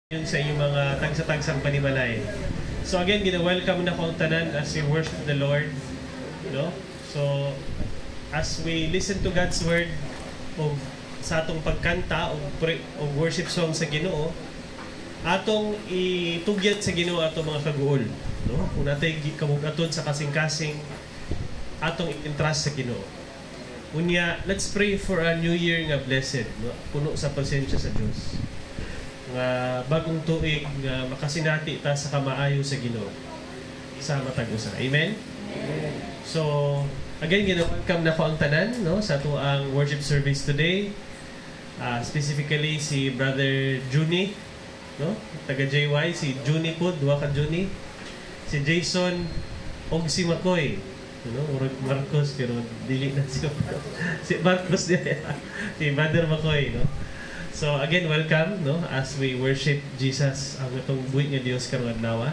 Yun sa inyong mga tagsa-tagsang panimalay. So again, gina-welcome na ko ang tanan as we worship the Lord. No? So, as we listen to God's Word o sa atong pagkanta o worship song sa Ginoo, atong itugyat sa Ginoo atong mga kaguol. No? Kung natin kamugatod sa kasing-kasing, atong i-entrust sa Ginoo. Unya, let's pray for a new year nga blessed. No? Puno sa pasensya sa Diyos. Nga bagong tuig nga makasinati ta sa kamaayo sa Ginoo sa matag usa. Amen? So, again, welcome na ko ang tanan no, sa ato ang worship service today. Specifically, si Brother Juni, no? Taga JY, si Juni po, duwa ka Juni. Si Jason, og si Makoy. No? Marcos, pero dili na siya. Si Marcos niya. Si Brother Makoy, no? So again, welcome no as we worship Jesus ang itong buhit nga Dios karong adlaw.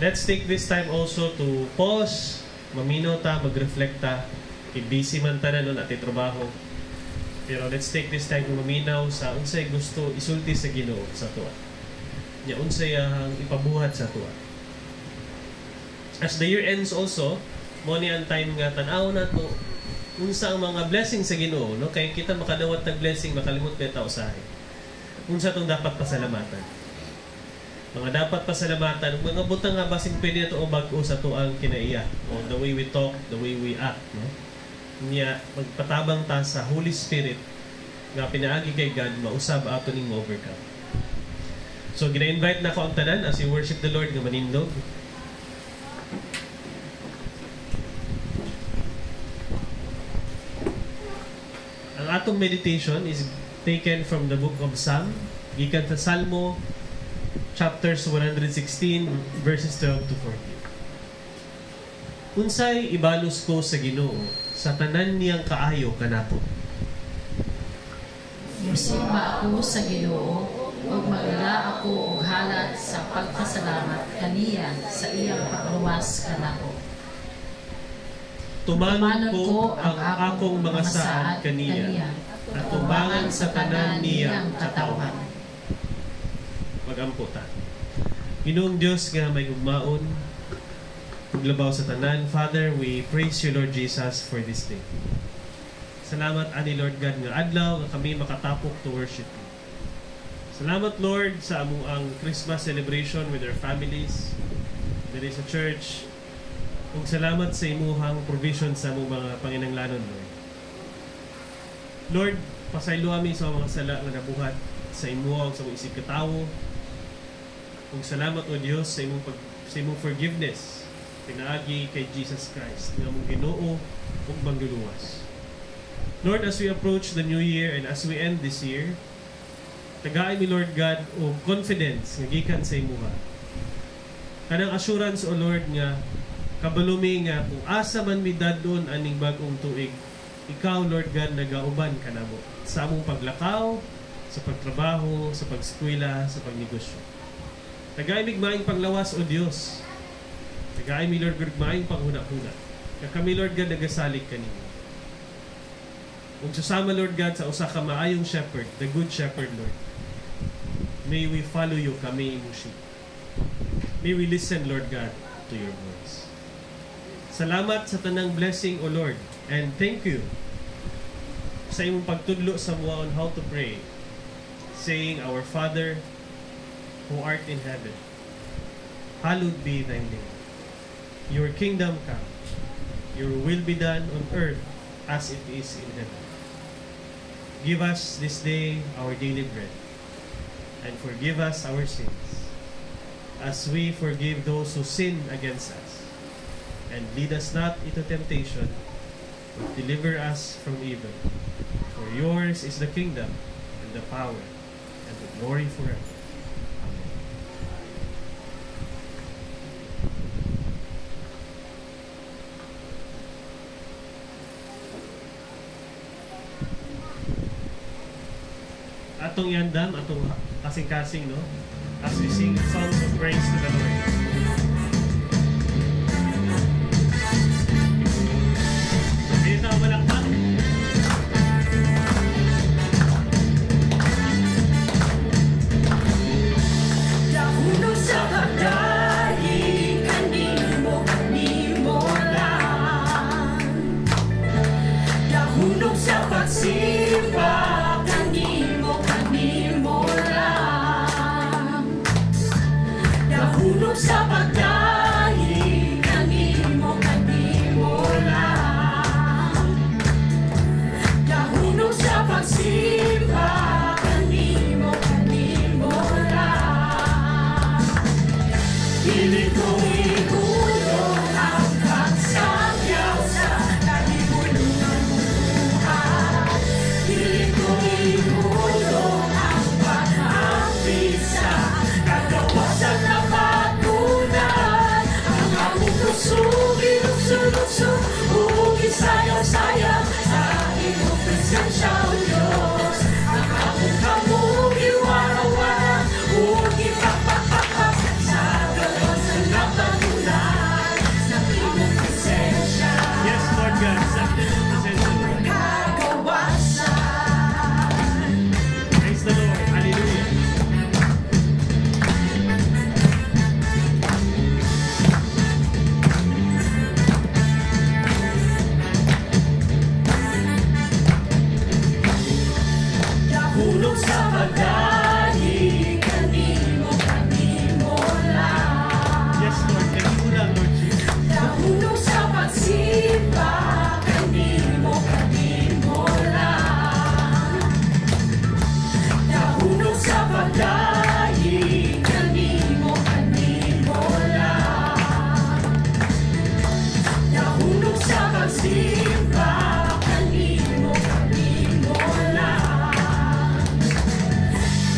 Let's take this time also to pause, mamino ta, mag-reflect ta. Busy man ta na nun at trabaho. Pero let's take this time to maminaw sa unsay gusto isulti sa Ginoo sa tuwa. Nya unsay ang ipabuhat sa tuwa. As the year ends also, mo ni ang time nga tan-aw nato unsa ang mga blessing sa Ginoo, no? Kay kita makadawat ng blessing, makalimot pa tao sa akin. Unsa tong dapat pasalamatan? Mga dapat pasalamatan, mga butang nga basin pwede na ito o bago sa to ang kinaiya. O the way we talk, the way we act, no? Niya, magpatabang ta sa Holy Spirit nga pinaagi kay God, mausab ato ning overcome. So, gina-invite na ko ang tanan as we worship the Lord nga manindog. Ang atong meditation is taken from the book of Psalm, gikan sa Salmo, chapters 116, verses 12 to 14. Unsay ibalos ko sa Ginoo, sa tanan niyang kaayo kanako. Musimba ako sa Ginoo, ug magala ako og halat sa pagpasalamat kaniya sa iyang pagluwas kanako. Tumanon ko ang akong mga saad kaniya, at tumangan sa tanan niyang katawan. Mag-amputan. Ginoong Diyos nga may ugmaon, paglabaw sa tanan. Father, we praise you, Lord Jesus, for this day. Salamat, ani Lord God, nga adlaw nga kami makatapok to worship you. Salamat, Lord, sa amuang Christmas celebration with our families. There is a church. Kung salamat sa imuhang provision sa among mga panginanglanon, Lord. Lord, pasaylo kami sa mga sala nga nabuhat sa imuhang sa mga isip katawo. Kung salamat, O Diyos, sa imong forgiveness, pinaagi kay Jesus Christ, nga mong Ginoo ug mangluluwas. Lord, as we approach the new year and as we end this year, tagaay mi, Lord God, o confidence nga gikan sa imuha. Kanang assurance, O Lord, nga kabalumi nga kung asa man mi dadon aning bagong tuig, ikaw, Lord God, nagauban ka namo sa among paglakaw, sa pagtrabaho, sa pagskwela, sa pagnegosyo. Tagaay mig maayong panglawas, O Dios. Tagaay mi, Lord God, maayong panghuna-huna. Kami, Lord God, nagasalig kanimo. Ug susama, Lord God, sa usa ka maayong shepherd, the good shepherd, Lord. May we follow you, kami imong sheep. May we listen, Lord God, to your voice. Salamat sa tanang blessing, O Lord. And thank you sa imong pagtudlo sa mga on how to pray, saying, Our Father, who art in heaven, hallowed be thy name. Your kingdom come. Your will be done on earth as it is in heaven. Give us this day our daily bread, and forgive us our sins, as we forgive those who sin against us. And lead us not into temptation, but deliver us from evil. For yours is the kingdom, and the power, and the glory forever. Amen. Atong yandam, atong kasing-kasing, no? As we sing songs of praise to the Lord. Dito malakpak.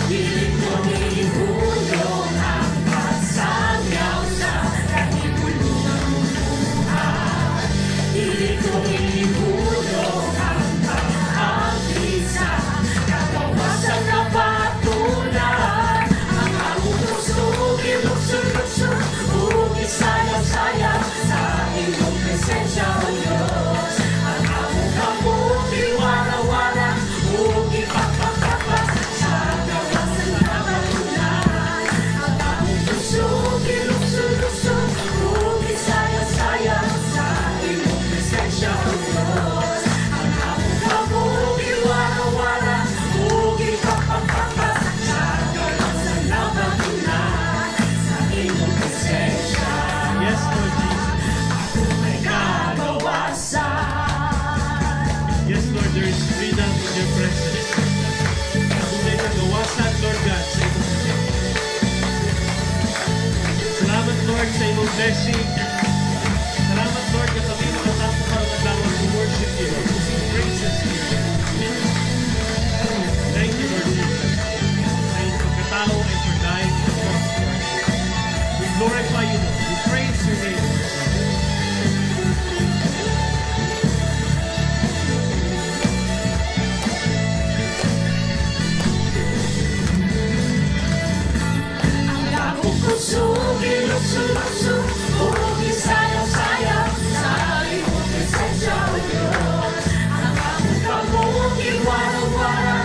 Pilit kong ihulog ang pagsangaw sa kahibulungan mong buhay. Pilit kong ihulog ang pag-aakit sa kagawasan na patulan. Ang akong puso, ilukso-lukso, ugisayang-sayang sa iyong presensya, O Diyos. Ang akong kamuti, wala-wala, ugipagpagpagpag sa kawasan na patulan. Ang akong puso, ilukso-lukso, ugisayang-sayang sa iyong presensya, O Diyos. Ang akong kamuti, wala-wala, ugipagpagpagpag sa kawasan na patulan. Sa iyong presensya, Yes, Lord Jesus. kagawasan. Yes, Lord, there is freedom in your presence. Ako may kagawasan, Lord God, sa iyong presensya. Salamat, Lord, sa iyong blessing. Salamat, Lord, na kami makatapos para magdawag to worship you, to sing praises to you. Thank you, Lord Jesus. Sa iyong pagkatao and for dying on the cross, Lord. We glorify you, Lord. We praise your name, Lord. Ang akong puso, ilukso-lukso, ugisayang-sayang sa iyong presensya, O Diyos. Ang akong kamuti, wala-wala,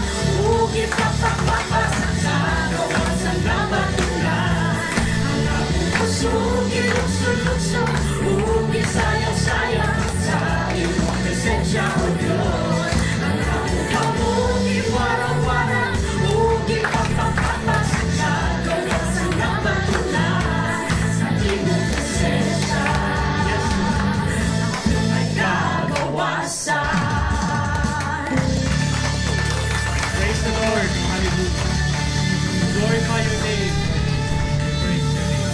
ugipagpagpagpag sa kawasan na patulan. Ang akong puso, ilukso-lukso, ugisayang-sayang sa iyong presensya, O Diyos. Ang akong kamuti, wala-wala, ugipagpagpagpag sa kawasan na patulan. Sa iyong presensya, may kagawasan. Praise the Lord. Hallelujah. Glorify your name. Praise your name.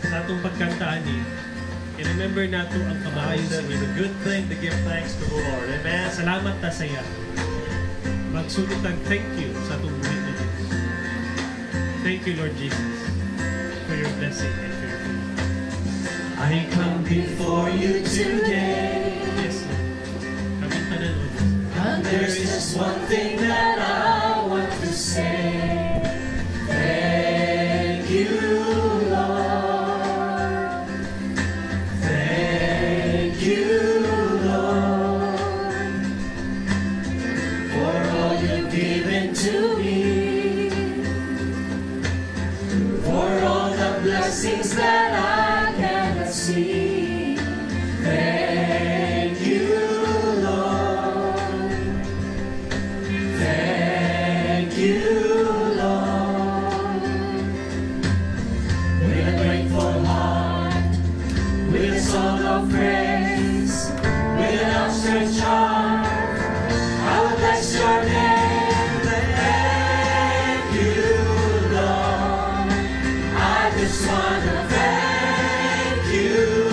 Sa atong pagkantaan ni, i-remember nato ang kamaayo sa It's a good thing to give thanks to the Lord. Amen. Salamat ta sa iya. Magsulit ang thank you sa atong buhay na Diyos. Thank you, Lord Jesus, for your blessing and for your favor. I come before you today. Yes, Lord. Kami tanan, O Diyos. And there's just one thing that I want to say. Thank you, Lord. Thank you, Lord, for all you've given to me, for all the blessings that I cannot see. Thank you, Lord. Thank you, Lord. With a grateful heart, with a song of praise, with an outstretched arm, I will bless your name. Thank you, Lord. I just want to thank you,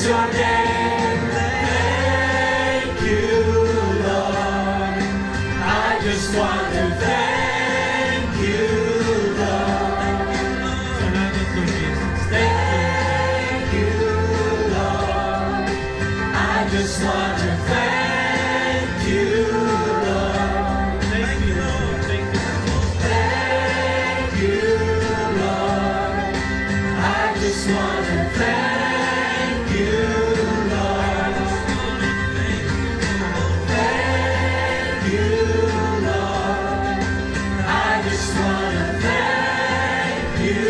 your name. Thank you, Lord. I just want to thank you, Lord. Salamat, Lord Jesus. Thank you, Lord. I just want to thank you, Lord. Thank you, Lord. Thank you, Lord. Thank you, Lord. I just want to thank you, Lord. Thank you, Lord. I just want to thank you,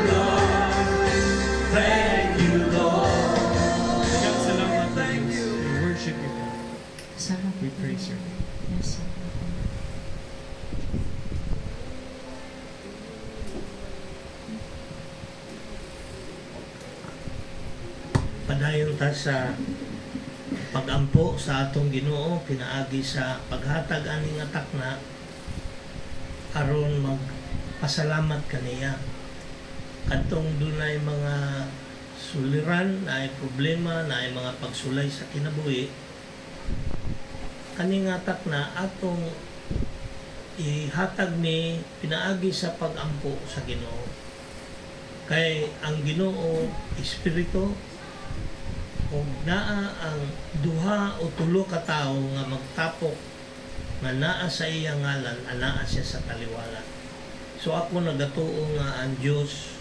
Lord. Thank you, Lord. Daghang salamat, Lord Jesus. We worship you, God. Salamat We po. praise your name. Yes, Lord. Padayon ta sa pagampo sa atong Ginoo pinaagi sa paghatag aning atak na aron magpasalamat kaniya kadtong dunay mga suliran na ay problema na ay mga pagsulay sa kinabuhi kaning atak na atong ihatag ni pinaagi sa pagampo sa Ginoo kay ang Ginoo espiritu kung naa ang duha o tulo ka tawo nga magtapok nga naa sa iyang ngalan, anaa siya sa kaliwala. So ako nagatuo nga ang Dios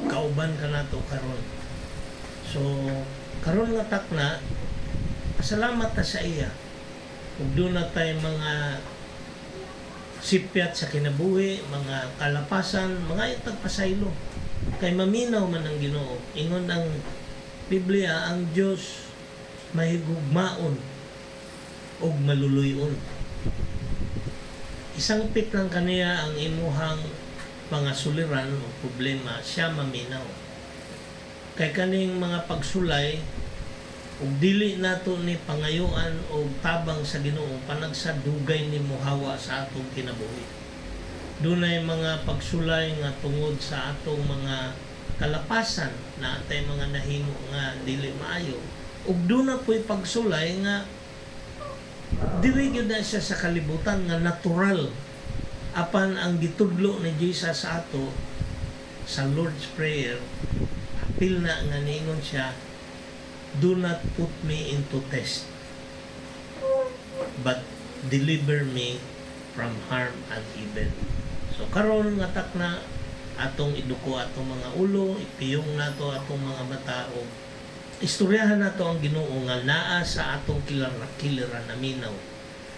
kauban ka nato karon. So karon nga takna pasalamat ta sa iya. Ug doon na tayo mga sipyat sa kinabuhi, mga kalapasan, mga itagpasaylo. Kay maminaw man ang Ginoo. Ingon ang Biblia, ang Diyos mahigugmaon o maluluyon. Isang pit lang kaniya ang imuhang mga suliran o problema, siya maminaw. Kay kaning mga pagsulay, ug dili nato ni pangayuan o tabang sa Ginoo panagsadugay ni muhawa sa atong kinabuhi. Dunay mga pagsulay nga tungod sa atong mga kalapasan na atay mga nahimo nga dili maayo ug doon na po'y pagsulay nga dili gyud na siya sa kalibutan nga natural apan ang gitudlo ni Jesus sa ato sa Lord's Prayer apil na nga niingon siya, do not put me into test but deliver me from harm and evil. So karon nga tak na atong iduko atong mga ulo, ipiyong nato atong mga mata o istoryahan nato ang Ginoo nga naa sa atong kiliran na minaw.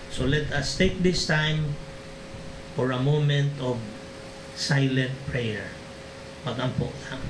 So let us take this time for a moment of silent prayer. Pagampo na.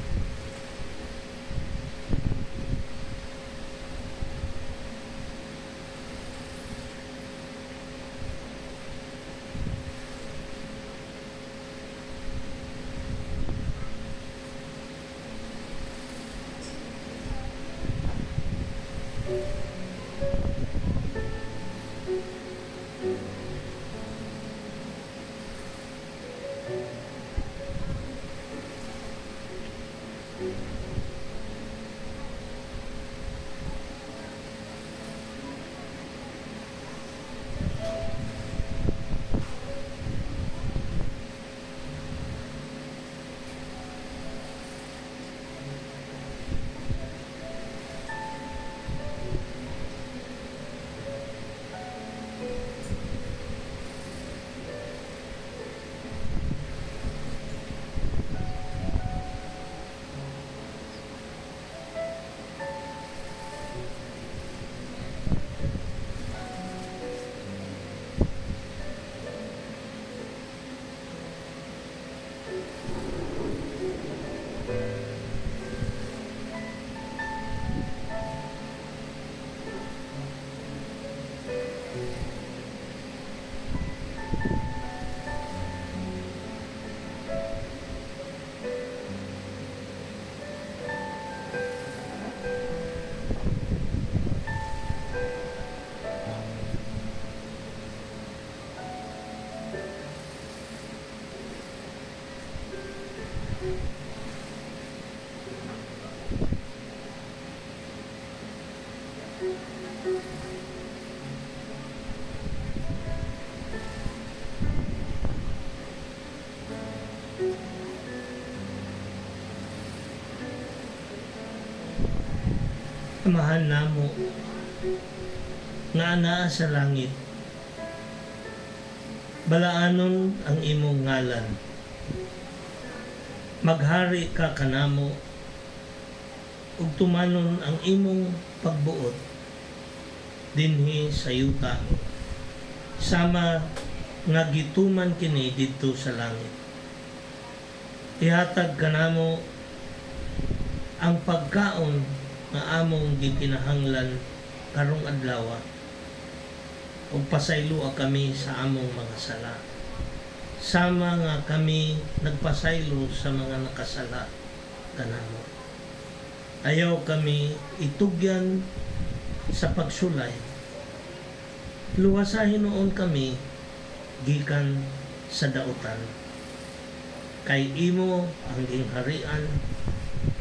Amahan namo nga anaa sa langit, balaanon ang imong ngalan, maghari ka kanamo, ug tumanon ang imong pagbuot dinhi sa yuta, sama nga gituman kini didto sa langit. Ihatag kanamo ang pagkaon nga among gikinahanglan karong adlaw, ug pasayloa kami sa among mga sala, sama nga kami nagpasaylo sa mga nakasala kanamo. Ayaw kami itugyan sa pagsulay, luwasahin noon kami gikan sa dautan. Kay imo ang gingharian,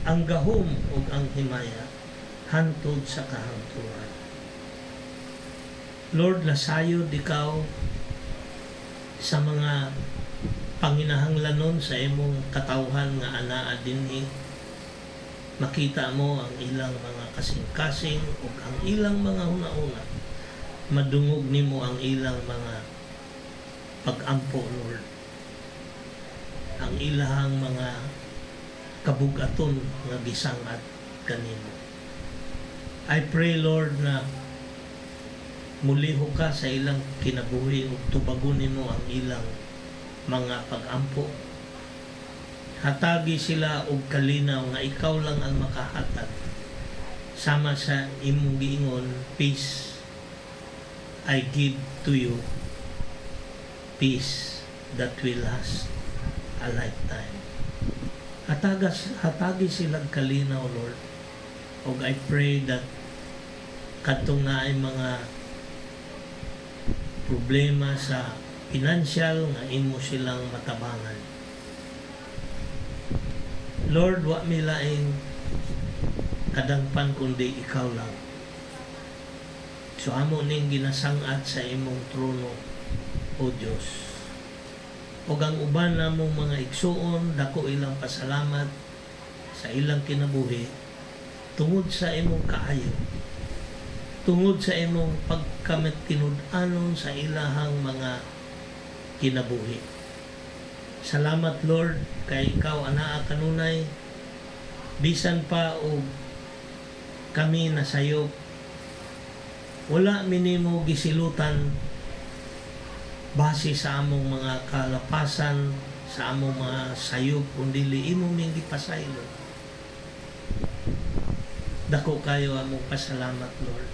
ang gahom ug ang himaya hantod sa kahangturan. Lord, lasayod ikaw sa mga panginahanglanon sa imong katawhan nga anaa dinhi. Makita mo ang ilang mga kasing-kasing ug ang ilang mga huna-una. Madungog nimo ang ilang mga pag-ampo, Lord. Ang ilahang mga kabugaton nga gisangat kanimo. I pray, Lord, na muliho ka sa ilang kinabuhi ug tubagon nimo ang ilang mga pag-ampo. Hatagi sila og kalinaw nga ikaw lang ang makahatag. Sama sa imong giingon, peace I give to you, peace that will last a lifetime. Hatagi sila kalinaw, Lord. Og I pray that kadtong naay mga problema sa financial nga imo silang matabangan. Lord, wa mi laing kadangpan kundi ikaw lang. So amo ning ginasang-at sa imong trono, O Dios. O ang uban namong mga igsuon, dako ilang pasalamat sa ilang kinabuhi tungod sa imong kaayo, tungod sa imong pagkamatinud-anon sa ilahang mga kinabuhi. Salamat, Lord, kay ikaw anaa kanunay, bisan pa og kami nasayop, wala minimo gisilutan base sa among mga kalapasan, sa among mga sayop, kundi imo ming gipasaylo. Dako kayo among pasalamat, Lord.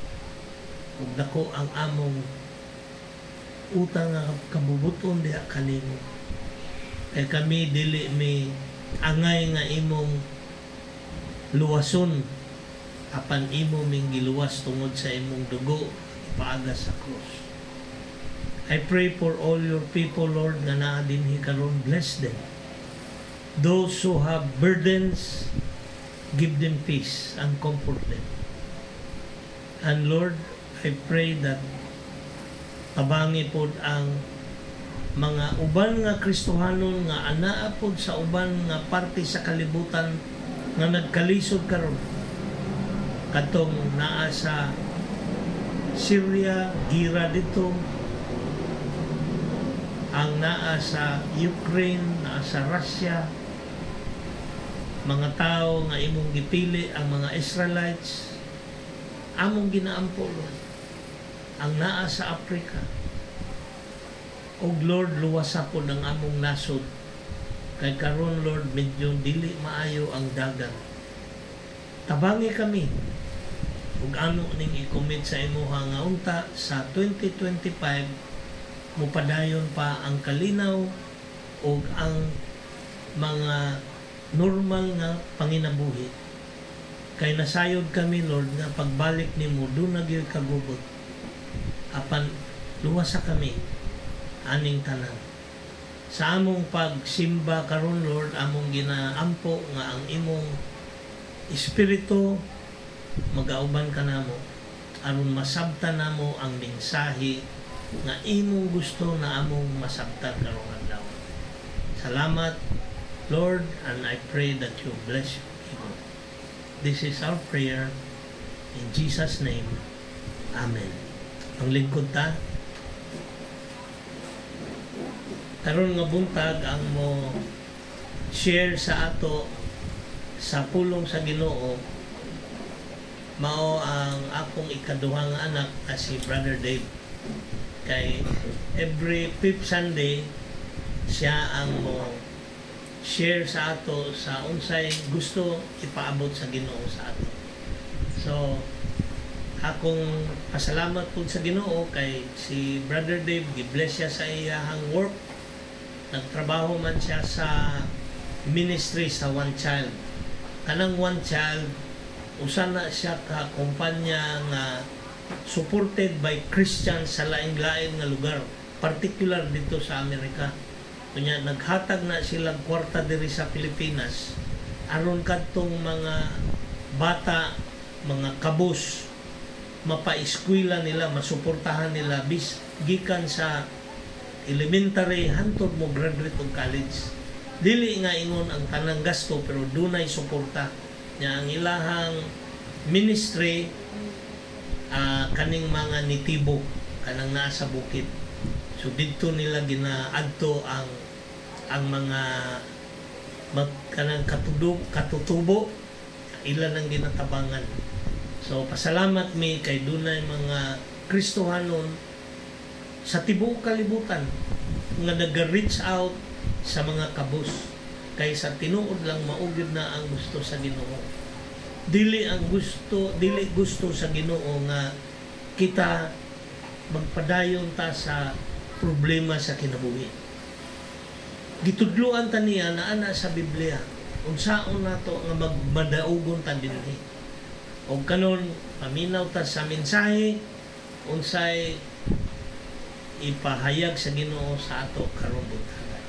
Ug dako ang among utang nga kabubuton diha kanimo. Kay kami dili mi angay nga imong luwason, apan imo ming giluwas tungod sa imong dugo ipaaga sa krus. I pray for all your people, Lord, nga naa dinhi karon, bless them. Those who have burdens, give them peace and comfort them. And Lord, I pray that tabangi pod ang mga uban nga Kristohanon nga anaa pod sa uban nga parte sa kalibutan nga nagkalisod karon. Katong naa sa Syria, gira dito, ang naa sa Ukraine, naa sa Russia, mga tao nga imong gipili, ang mga Israelites, among ginaampo, Lord. Ang naa sa Africa, og Lord, luwasa po ng among nasod. Kay karon, Lord, medyo dili maayo ang dagat. Tabangi kami. Ug ano ning i-commit sa imuha nga unta sa 2025, mupadayon pa ang kalinaw ug ang mga normal nga panginabuhi. Kay nasayod kami, Lord, nga pagbalik nimo doon na gyud kagubot. Apan luwasa kami aning tanan. Sa among pagsimba karon, Lord, among ginaampo nga ang imong espiritu magauban ka namo aron masabtan namo ang mensahe nga imong gusto na among masabtan karong adlaw. Salamat, Lord, and I pray that you bless your people. This is our prayer In Jesus' name, Amen. Ang lingkod ta. Karon nga buntag ang mo share sa ato sa pulong sa Ginoo mao ang akong ikaduhang anak na si Brother Dave. Kay every 5th Sunday siya ang mo share sa ato sa unsay gusto ipaabot sa Ginoo sa ato. So akong pasalamat po sa Ginoo kay si Brother Dave, gi-bless siya sa iyang work. Nagtrabaho man siya sa ministry sa One Child. Kanang One Child, usa na siya ka kumpanya nga supported by Christians sa laing-laing nga lugar, particular dito sa Amerika. Kunya naghatag na silang kwarta diri sa Pilipinas aron kadtong mga bata, mga kabus mapa-eskwela nila, masuportahan nila bis gikan sa elementary hantod mo graduate og college. Dili nga ingon ang tanang gasto pero dunay suporta nya ang ilahang ministry kaning mga nitibo kanang naa sa bukid. So didto nila ginaadto ang mga kanang katutubo ilan ang ginatabangan. So pasalamat mi kay dunay mga Kristohanon sa tibuok kalibutan nga nag-reach out sa mga kabus kay sa tinuod lang maugid na ang gusto sa Ginoo. Dili gusto sa Ginoo nga kita magpadayon ta sa problema sa kinabuhi. Gitudloan ta niya na ana sa Biblia unsaon nato nga magmadaugon ta dinhi. Og kanon paminaw ta sa mensahe unsay ipahayag sa Ginoo sa ato karong buntagan.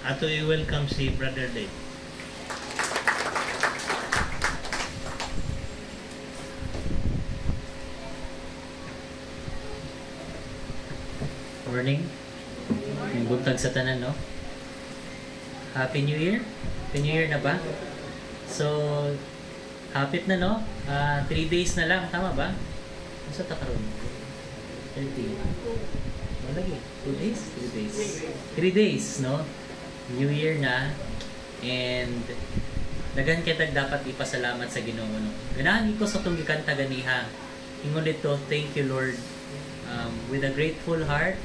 Ato i-welcome si Brother Dave. Morning. Yung buntag sa tanan, no? Happy New Year? Happy New Year na ba? So, hapit na, no? 3 days na lang, tama ba? Sa takaroon? 30. Malagi. 2 days? 3 days. 3 days, no? New Year na. And dagan kitag dapat ipasalamat sa Ginoo, no? Ganahan ko sa itong gikanta ganiha. Ingon dito, thank you Lord. With a grateful heart,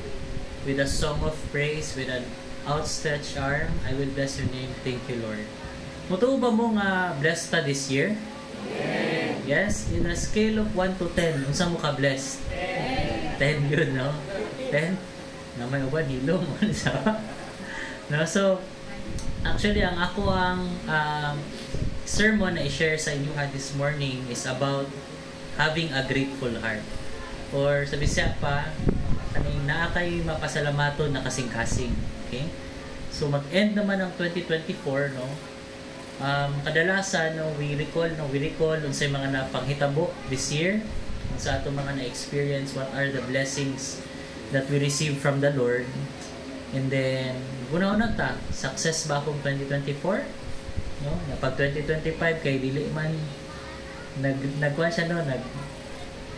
with a song of praise, with an outstretched arm, I will bless your name. Thank you Lord. Mutuo ba mo nga blessed ta this year? Yes? In a scale of 1 to 10, unsa mo ka blessed? 10 yun, no? 10? Na may uban, hilom. No? So, actually, ang sermon na i-share sa inyo this morning is about having a grateful heart. Or sa Bisaya pa, kaning naa kay mapasalamaton na kasing-kasing. Okay? So, mag-end naman ang 2024, no? Kadalasan, no, we recall unsay mga napanghitabo this year, sa ato mga na-experience, what are the blessings that we receive from the Lord. And then, una-una ta, success ba akong 2024? No? Pag 2025, kay dili man, nagkuhan siya, no?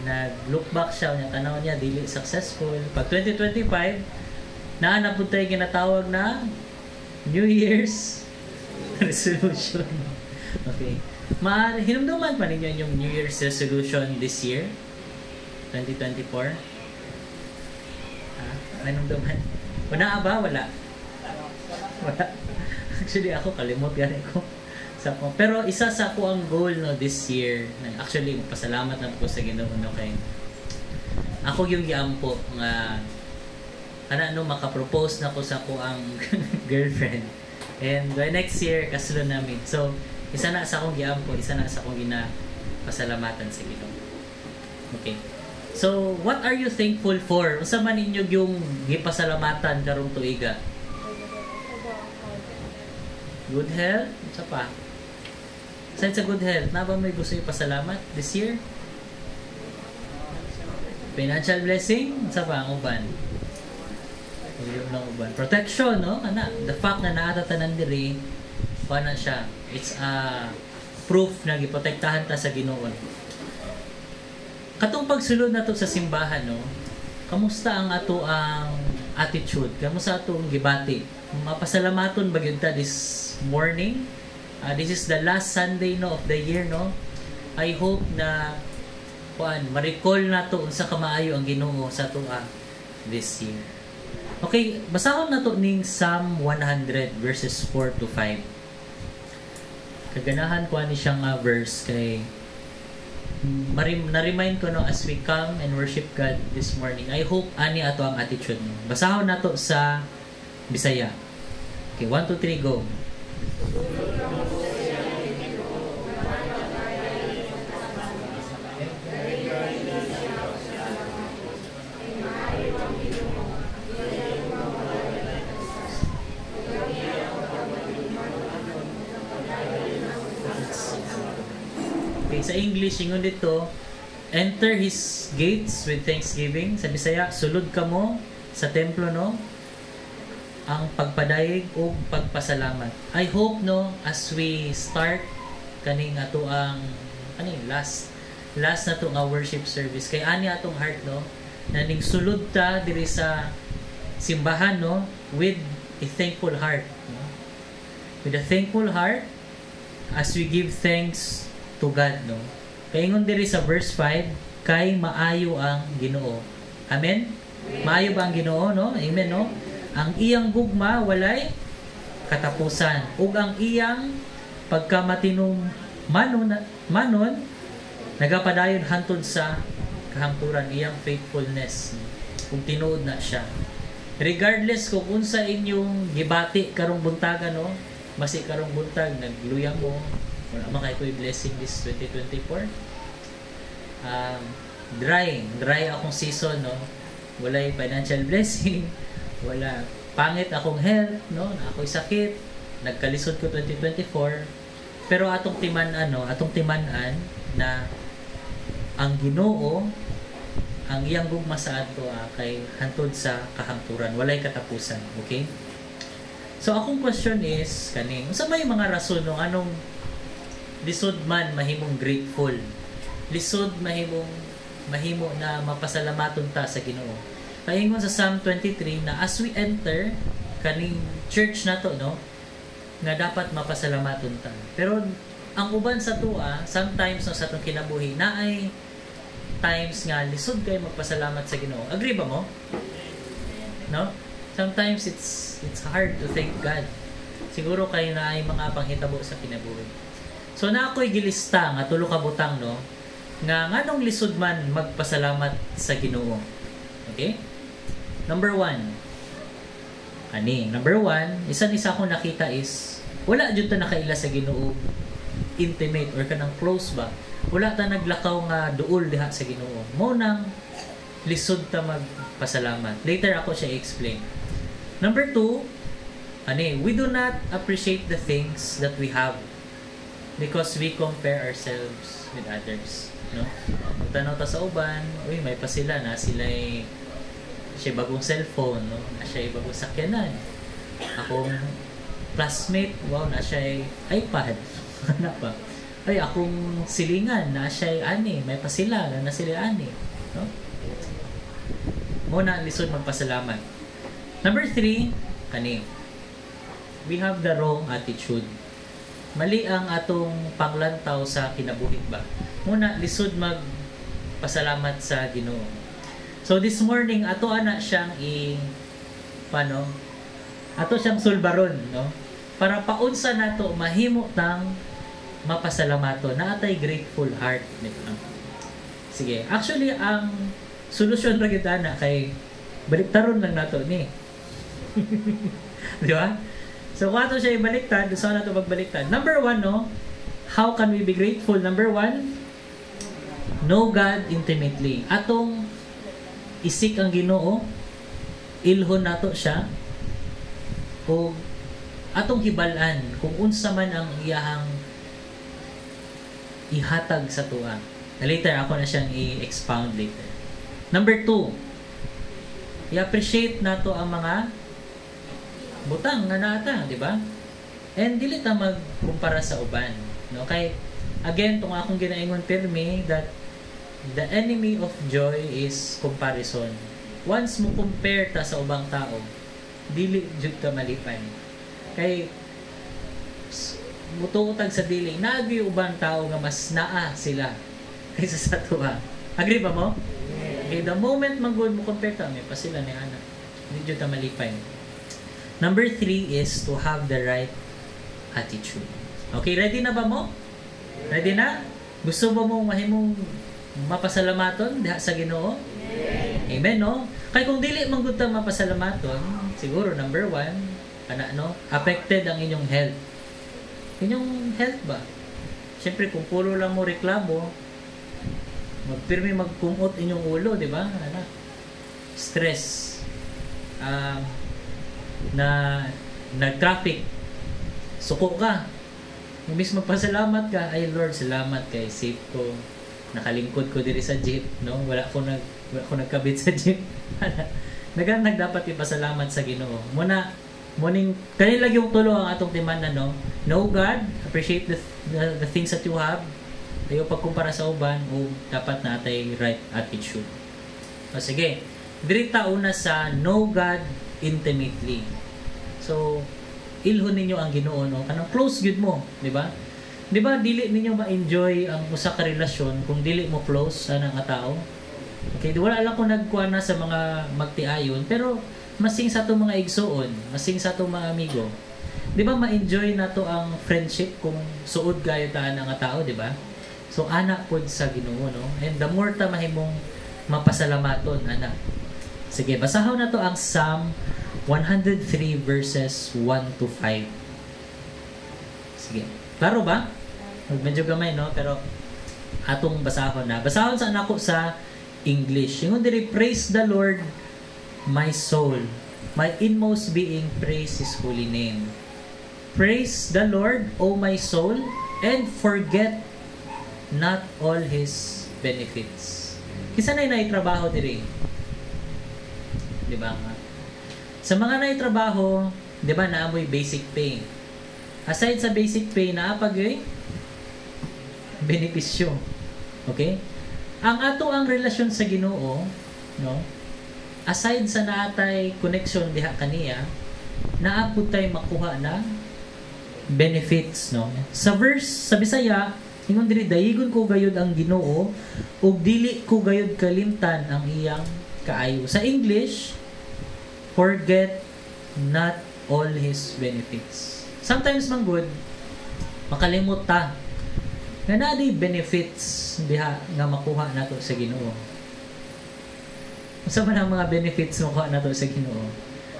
Nag-look back siya, yung tanaw niya, dili successful. Pag 2025, naanap po tayo ginatawag na New Year's resolution. Okay. Hinumduman pa ninyo yung New Year's resolution this year? 2024? Hinumduman? Wala ba? Wala. Actually, ako kalimot gani ko. Pero isa sa ko ang goal, no, this year. Actually, pasalamat na po sa Ginoo, no, kay ako yung giampo nga makapropose na ko sa ko ang girlfriend. And by next year, kasulo namin. So, isa na sa akong giampo, isa na sa akong ginapasalamatan sa Ginoo. Okay. So, what are you thankful for? Unsa man ninyo yung gipasalamatan karong tuiga? Good health? Unsa pa? Aside sa good health, na ba may gusto ipasalamat this year? Financial blessing? Unsa pa ang uban? Protection, no? The fact na naatatanan diri, paano siya? It's a proof na giprotektahan ta sa Ginoo. katong pagsulod nato sa simbahan, no? Kamusta ang ato ang attitude? Kamusta atong gibati? Mapasalamaton ba gyud ta this morning? This is the last Sunday no of the year, no? I hope na ma-recall nato unsa ka maayo ang Ginoo sa ato this year. Okay, basahon nato ning Psalm 100 verses 4 to 5. Kaganahan ko ani siyang verse kay na-remind ko no as we come and worship God this morning. I hope ani ato ang attitude no. Basahon nato sa Bisaya. Okay, 1 2 3 go. Sa English, ingon dito, enter His gates with thanksgiving. Sa Bisaya, sulod ka mo sa templo, no? Ang pagpadayeg o pagpasalamat. I hope, no, as we start kaning ato ang last na to nga worship service. Kay ani atong heart, no? Na ning sulod ta diri sa simbahan, no? With a thankful heart. No? With a thankful heart, as we give thanks to God, no? Kaingon diri sa verse 5, kay maayo ang Ginoo. Amen? Maayo ba ang Ginoo, no? Amen, no? Ang iyang gugma walay katapusan. Ug ang iyang pagkamatinom manon nagapadayon hantod sa kahangturan, iyang faithfulness. Kung tinuod na siya. Regardless kung unsa inyong gibati karong buntagan, no? Basi karong buntag nagluyang mo, wala man kay ko'y blessing this 2024. Dry akong season, no? Walay financial blessing, wala pangit akong health, no? Ako'y sakit, nagkalisod ko 2024. Pero atong timan-an na ang Ginoo ang iyang gugma sa ato kay hantod sa kahangturan, walay katapusan, okay? So akong question is kaning, unsa may mga rason no anong lisod man mahimong grateful. Lisod mahimo na mapasalamaton ta sa Ginoo. Paingon sa Psalm 23 na as we enter kaning church nato, no, nga dapat mapasalamaton ta. Pero ang uban sa tuwa, sometimes no, sa atong kinabuhi na ay times nga lisod kay magpasalamat sa Ginoo. Agree ba mo? No? Sometimes it's hard to thank God. Siguro kay na ay mga panghitabo sa kinabuhi. So na ako'y gilista nga tulo ka butang, no, nga nganong lisod man magpasalamat sa Ginoo. Okay? Number 1. Number 1, isa akong nakita is wala jud ta nakaila sa Ginoo intimate or kanang close ba. Wala ta naglakaw nga duol diha sa Ginoo. Mo nang lisod ta magpasalamat. Later ako siya i-explain. Number 2, we do not appreciate the things that we have because we compare ourselves with others, no? Tanaw ta sa uban, uy, may pa sila na sila'y siya bagong cellphone, no? Na siya bagong sakyanan. Akong classmate, wow, na siya iPad. Ano pa? Ay, akong silingan, na siya may pa sila, na sila no? Muna lisod magpasalamat. Number 3, we have the wrong attitude. Mali ang atong panglantaw sa kinabuhi ba. Muna lisod magpasalamat sa Ginoo. So this morning ato ana siyang ato siyang sulbaron, no? Para paunsa nato mahimo tang mapasalamato na atay grateful heart. Sige, actually ang solusyon ra gyud ana kay baliktaron lang nato ni. Di ba? So, kung ato siya ibaliktad, gusto na ito magbaliktad. Number 1, no? How can we be grateful? Number 1, know God intimately. Atong isik ang Ginoo, ilhon nato siya, o atong hibalan kung unsa man ang iyahang ihatag sa tuwa. Later, ako na siyang i-expound later. Number 2, i-appreciate nato ang mga butang nga nata, di ba? And dili ta magkumpara sa uban, no? Kay again tong akong ginaingon pirmi that the enemy of joy is comparison. Once mo compare ta sa ubang tao, dili jud ka malipay. Kay mutuutag sa dili, naagi ubang tao nga mas naa sila kaysa sa tuwa. Agree ba mo? Okay, the moment manggod mo compare ta, may pa sila ni ana. Hindi jud ta malipay. Number 3 is to have the right attitude. Okay, ready na ba mo? Ready na? Gusto ba mo mahimong mapasalamaton diha sa Ginoo? Amen, no? Kay kung dili man gud ta mapasalamaton, siguro number 1, affected ang inyong health. Inyong health ba? Siyempre kung puro lang mo reklamo, magpirmi magkumot inyong ulo, di ba? Stress. Nag-traffic. Suko ka. Imbis magpasalamat ka, ay Lord, salamat kay safe ko. Nakalingkod ko diri sa jeep, no? Wala ko nagkabit sa jeep. Dapat ipasalamat sa Ginoo. Muning kanila yung tulo ang atong timan na, no? Know God, appreciate the things that you have. Ayaw pagkumpara sa uban, o dapat na atay right attitude. O sige, dirita una sa know God intimately. So, ilhon ninyo ang Ginoo, no? Kanang close gyud mo, di ba? Di ba dili ninyo ma-enjoy ang usa ka relasyon kung dili mo close sa nga tao? Okay, wala lang ko nagkuha na sa mga magtiayon, pero masing sa to mga igsoon, masing sa to mga amigo. Di ba ma-enjoy na to ang friendship kung suod gayo ta nga tao, di ba? So ana pod sa Ginoo, no? And the more ta mahimong mapasalamaton, ana. Sige, basahon na to ang Psalm 103 verses 1 to 5. Sige. Klaro ba? Medyo gamay, no? Pero atong basahon na. Basahon sa nako sa English. Yung diri, praise the Lord, my soul. My inmost being, praise His holy name. Praise the Lord, O my soul, and forget not all His benefits. Kisa na naitrabaho diri? Di ba nga? Sa mga naitrabaho, di ba, naamoy basic pay. Aside sa basic pay, naapag benepisyo. Okay? Ang ato ang relasyon sa Ginoo, no? Aside sa naatay connection diha kaniya, naapod tay makuha na benefits, no? Sa verse sa Bisaya, ingon diri, dayigon ko gayud ang Ginoo ug dili ko gayud kalimtan ang iyang kaayo. Sa English, forget not all His benefits. Sometimes man good, makalimot ta nga na di benefits diha nga makuha nato sa Ginoo. Unsa man ang mga benefits makuha nato sa Ginoo?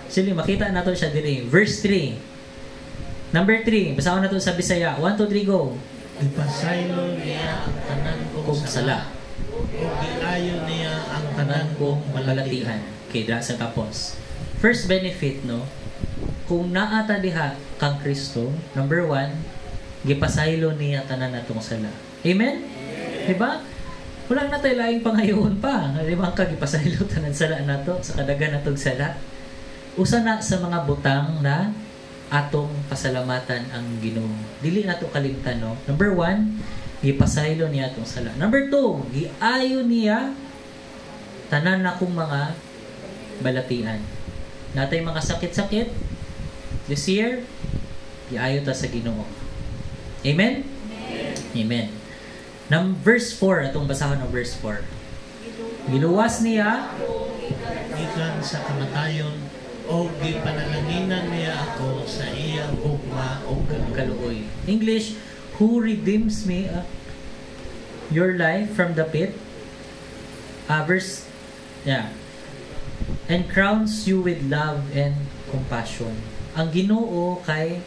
Actually, makita nato siya diri. Verse 3. Number 3, basahon nato sa Bisaya. 1, 2, 3, go. Ipasaylo niya ang tanan kong sala. O giayo niya ang tanan kong malatihan. Okay, dra sa tapos. First benefit, no? Kung naata diha kang Kristo, number 1, gipasaylo niya tanan natong sala. Amen? Diba? Wala na tayo laing pangayoon pa. Limang ka gipasaylo tanan sala nato sa kadagan natong sala. Usa na sa mga butang na atong pasalamatan ang Ginoo. Dili nato kalimtan, no? Number 1, gipasaylo niya atong sala. Number 2, giayo niya tanan akong mga balatian. Natay mga sakit-sakit this year, giayo ta sa Ginoo. Amen? Amen. Verse 4, atong basahon ng verse 4. Giluwas niya gikan sa kamatayon o gipanalaningan niya ako sa iyang hugma o kaluoy. English, who redeems me your life from the pit? And crowns you with love and compassion. Ang Ginoo kay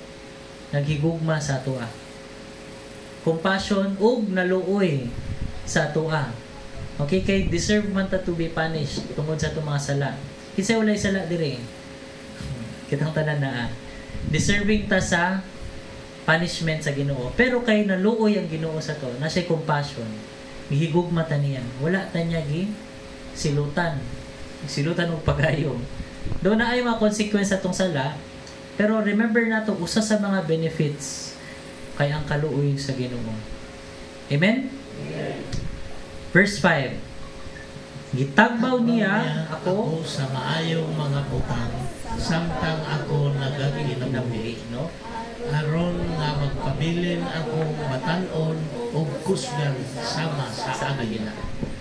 naghigugma sa atoa. Compassion ug naluoy sa atoa. Okay, kay deserve man ta to be punished tungod sa itong mga sala. Kisay walay sala dire. Kitang tanan na deserving ta sa punishment sa Ginoo. Pero kay naluoy ang Ginoo sa to, na siya compassion. Gihigugma ta niya. Wala ta niya silutan. Silutan og pagayo. Do na ay mga consequence atong sala, pero remember nato usa sa mga benefits kay ang kaluoy sa Ginoo. Amen? Verse 5. Gitagbaw niya ako ako sa maayong mga butang samtang ako nagaginabuhi, no? aron nga magpabilin ako batanon o kusgan sama sa agina.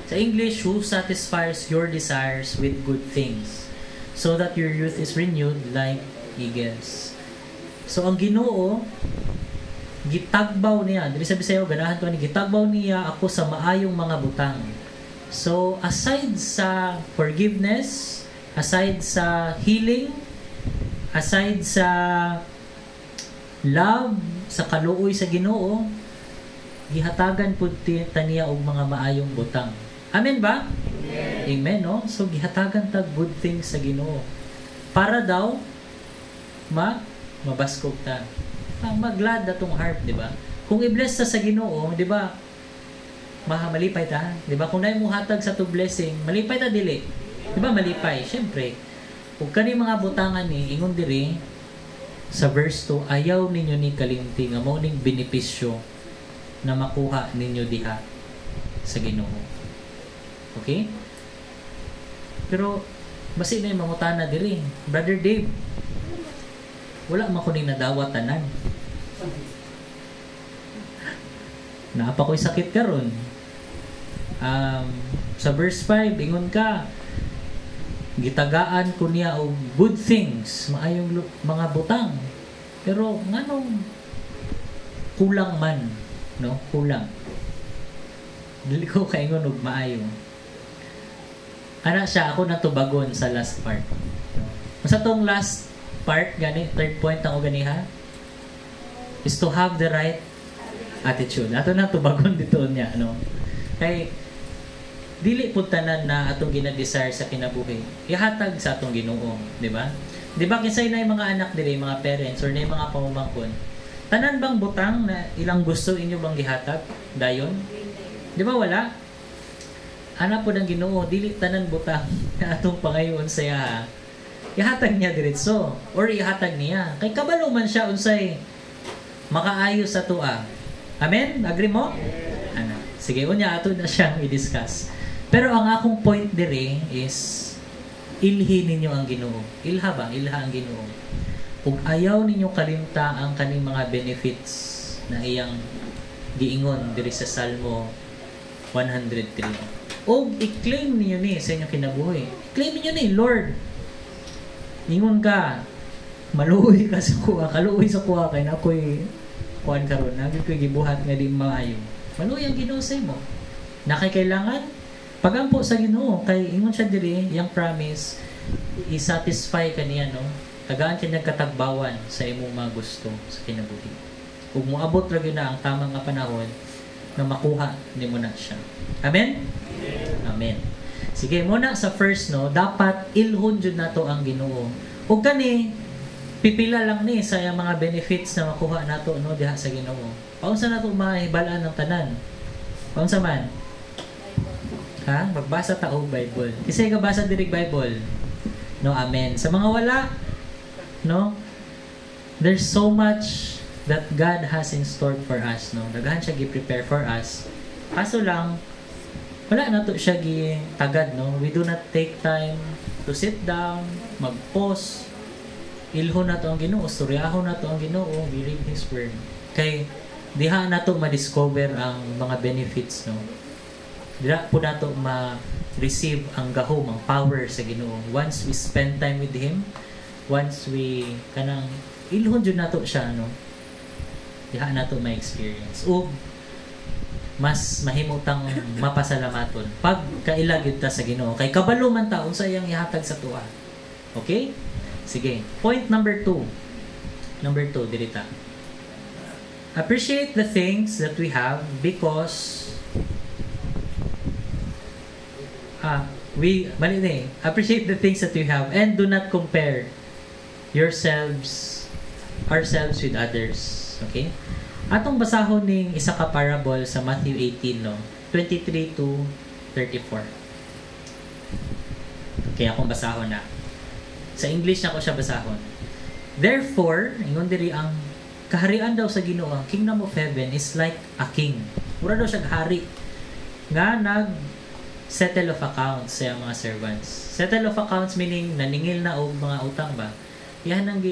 Sa English, who satisfies your desires with good things, so that your youth is renewed like eagles. So, ang Ginoo, gitagbaw niya, dili sa Bisaya, ganahan ko ni, gitagbaw niya ako sa maayong mga butang. So, aside sa forgiveness, aside sa healing, aside sa love, sa kaluoy sa Ginoo, gihatagan pud taniya og mga maayong butang. Amen ba? Amen, no? So, gihatagan tag good things sa Ginoo. Para daw, mabaskog ta. Maglad atong heart, di ba? Kung i-bless ta sa Ginoo, di ba? Malipay ta, di ba? Kung naay mo hatag sa to blessing, malipay ta dili. Di ba malipay? Syempre. Kung kani mga butangan ni ingon diri sa verse 2, ayaw ninyo ni kalimti nga mao ning benepisyo na makuha ninyo diha sa Ginoo. Okay? Pero basi na yung mangutana diri, Brother Dave, wala man ko ni nadawat tanan. Naapa ko'y sakit karon. Sa verse 5, ingon ka, gitagaan ko niya og good things, maayong mga butang. Pero nganong kulang man, no? Kulang. Dili ko kaingon og maayo. Ana siya, ako natubagon sa last part. Sa tong last part, gani, third point ang ganiha, is to have the right attitude. Ato na tubagon dito niya, no? Kay dili pud tanan na atong ginadesire sa kinabuhi ihatag sa atong Ginoo, di ba? Di ba kinsay na yung mga anak dili, mga parents or na yung mga pamumangkon, tanan bang butang na ilang gusto inyo bang gihatag dayon? Di ba wala? Ana pud ang Ginoo, dili tanan butang na atong pangayoon sa iya. Ihatag niya diretso or ihatag niya kay kabalo man siya unsay makaayo sa tua. Amen? Agree mo? Ana. Sige, unya ato na siyang i-discuss. Pero ang akong point dire is ilhi ninyo ang Ginoo. Ilha ang Ginoo. Ug ayaw ninyo kalimta ang kaning mga benefits na iyang giingon diri sa Salmo 103. O i-claim niyo ni sa inyong kinabuhi. I-claim niyo ni, Lord. Ingon ka, maluoy ka sa kuha, kaluoy sa kuha kay na ako'y kuhan karon, naging ko'y gibuhat nga di maayo. Maluoy ang Ginoo sa imo. Nakikailangan pagampo sa Ginoo kay ingon siya diri, yang promise i-satisfy kaniya, no? Tagaan kanya katagbawan sa imong mga gusto sa kinabuhi. Ug moabot ra gyud na ang tamang nga panahon na makuha nimo na siya. Amen? Amen. Sige, muna sa first, no, dapat ilhon jud nato ang Ginoo. Ug kani pipila lang ni sa mga benefits na makuha nato, no, diha sa Ginoo. Paunsa nato mahibalaan ng tanan? Paunsa man? Ha? Magbasa ta og Bible. Kisay ka basa diri Bible? No, amen. Sa mga wala, no, there's so much that God has in store for us, no. Daghan siya gi-prepare for us. Kaso lang wala na to siya gitagad, no. We do not take time to sit down, mag-pause, ilhon na to ang Ginoo, suryahon na to ang Ginoo, we read His Word. Kay diha na to ma-discover ang mga benefits, no. Diha po na to ma-receive ang gahom, ang power sa Ginoo. Once we spend time with Him, once we kanang ilhon jud na to siya, no. Diha na to ma-experience. O mas mahimutang mapasalamaton pag kailagyod ta sa Ginoo kay kabalo man ta unsa iyang ihatag sa tuwa. Okay? Sige. Point number 2 diri ta. Appreciate the things that we have because appreciate the things that we have and do not compare ourselves with others. Okay? Atong basahon ning isa ka parable sa Matthew 18, no? 23 to 34. Kaya akong basahon na. Sa English na ko siya basahon. Therefore, ingon diri ang kaharian daw sa Ginoo, ang kingdom of heaven is like a king. Mura daw siya hari nga nag settle of accounts sa mga servants. Settle of accounts meaning naningil na og mga utang ba. Yan ang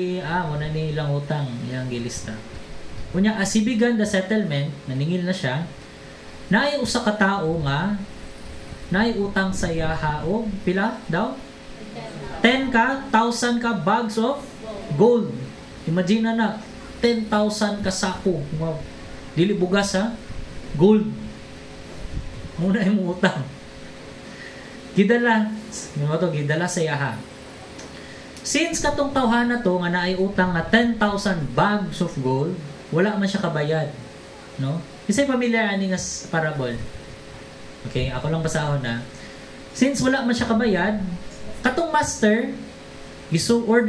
mo na nilang utang, yang gilista. Unya as he began the settlement, naningil na siya. Naay usa ka tawo nga naay utang sa yaha og pila daw? 10,000 ka bags of gold. Imagine na 10,000 ka sako. Wow. Dili bugas ha? Gold. Muna yung utang. Gidala sa yaha. Since katong tawhan na to nga naay utang nga 10,000 bags of gold, wala man siya kabayad, no? Kasi familiar ani nga parable. Okay, ako lang basahon na. Since wala man siya kabayad, katong master gisugo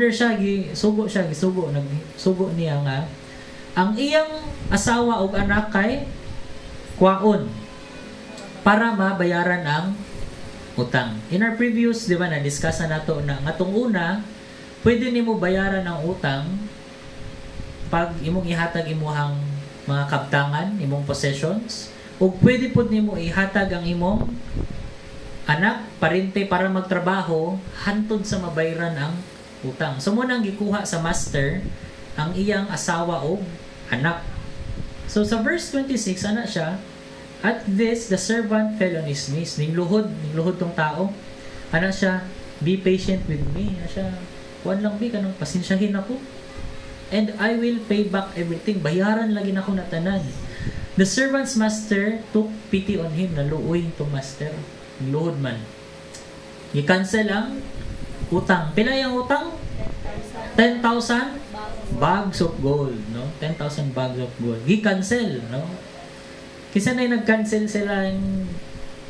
niya nga ang iyang asawa ug anak kay kwaon para mabayaran ang utang. In our previous, di ba, na-discuss na nato na ngatong una, pwede nimo bayaran ang utang pag imong ihatag imuhang mga kabtangan, imong possessions, o pwede pud nimo ihatag ang imong anak, parente para magtrabaho hantod sa mabayaran ang utang. So mo nang gikuha sa master ang iyang asawa o anak. So sa verse 26 ana siya, at this the servant fell on his knees. Ningluhod tong tao. Ana siya, be patient with me. Ana siya, kuan lang bi kanang pasensyahin ako. And I will pay back everything. Bayaran lagi nako na tanan. The servant's master took pity on him. Naluoy tong master. Luhod man. I-cancel ang utang. Pila yung utang? 10,000 bags of gold, no? 10,000 bags of gold. I-cancel, no? Kisa na nag-cancel sila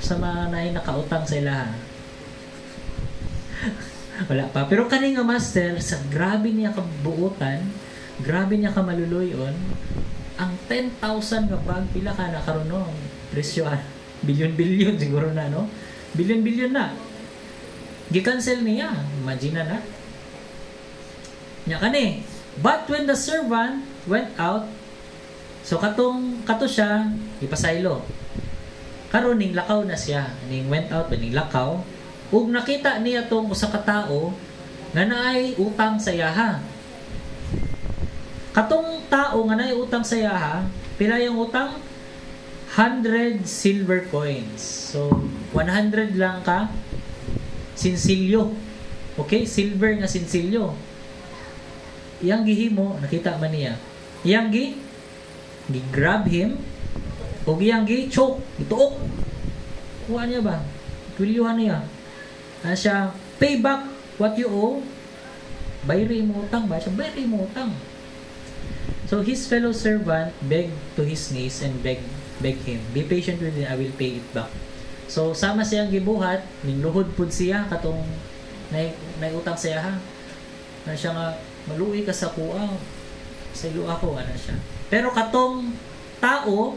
sa mga nakautang sila. Wala pa. Pero kani nga master, sa grabe niya kabuutan, grabe niya kamaluluyon, ang 10,000 nga bag, pila ka na karon no? Presyo, bilyon-bilyon siguro na, no? Bilyon-bilyon na. Gi-cancel niya. Imagine na. Nya kani. But when the servant went out, so kato siya ipasaylo. Karon ning lakaw na siya, ning went out ning lakaw, ug nakita niya tong usa ka tawo nga naay utang sa yaha. Katong tao nga naay utang sa yaha, pila yung utang? 100 silver coins. So 100 lang ka sinsilyo. Okay, silver nga sinsilyo. Iyang gihimo, nakita man niya. Iyang gi-grab him o iyang gi-choke, ituok. Kuha niya ba? Kuliuhan niya. Ano siya, pay back what you owe. Bayri mo utang ba? Siya, bayri mo utang. So his fellow servant begged to his knees and begged him, be patient with me, I will pay it back. So sama siyang gibuhat, ningluhod pud siya katong naiutang siya ha. Na siya nga, maluwi ka sa kuha. Sa ilo ako, ano siya. Pero katong tao,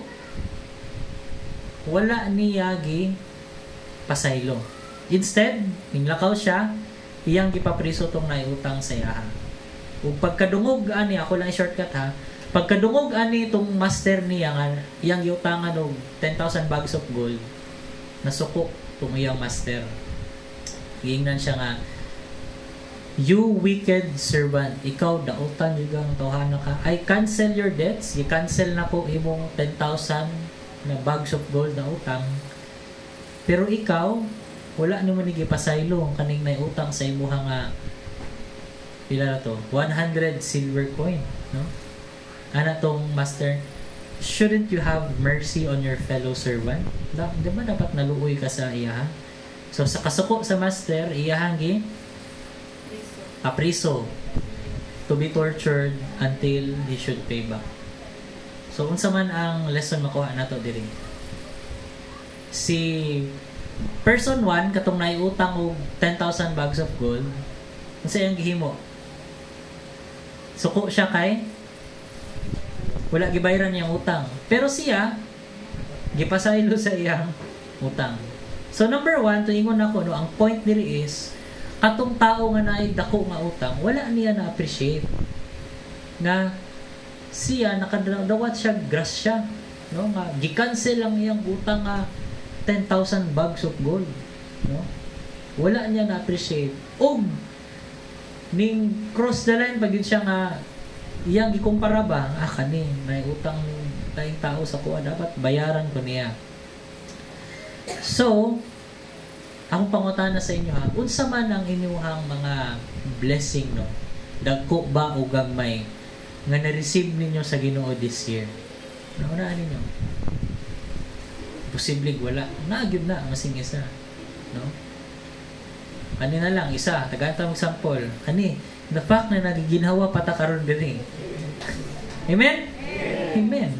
wala niya pasaylo. Instead, ninglakaw siya, iyang gipapriso tong naiutang sa yaha. Ug pagkadungog ani, ako lang shortcut ha. Pagkadungog ani itong master niya nga iyang giutangan og 10,000 bags of gold, nasuko itong iyang master. Giingnan siya nga, you wicked servant, ikaw dautan juga ang tawhana ka. I cancel your debts. I-cancel na ko imong 10,000 na bags of gold na utang. Pero ikaw, wala nimo ni gipasaylo kaning naiutang sa imuha nga pila na to? 100 silver coin, no? Ana tong master, shouldn't you have mercy on your fellow servant? Di ba dapat naluoy ka sa iya? So sa kasuko sa master, iyahang apriso to be tortured until he should pay back. So unsa man ang lesson makuha nato diri? Si person 1 katong naiutang og 10,000 bags of gold, unsa iyang gihimo? Suko siya kay wala gibayaran niyang utang. Pero siya gipasaylo sa iyang utang. So number 1, tuingon ako no, ang point diri is katong tao nga naay dako nga utang, wala niya na appreciate na siya nakadawat siya grasya, no, nga gi-cancel ang iyang utang nga 10,000 bags of gold, no? Wala niya na-appreciate. Og ning cross the line pag yun siya nga iyang gikumpara ba, kani may utang tayong tao sa kuha, dapat bayaran ko niya. So, akong pangutana sa inyo ha, unsa man ang inyuhang mga blessing, no? Dagko ba o gagmay nga na-receive ninyo sa Ginoo this year? Naunaan ninyo? Posibleng wala. Nagyod na, masing isa. No? Kani na lang, isa. Tagantang sample. Kani, the fact na nagiginhawa patakaroon din. Amen? Amen.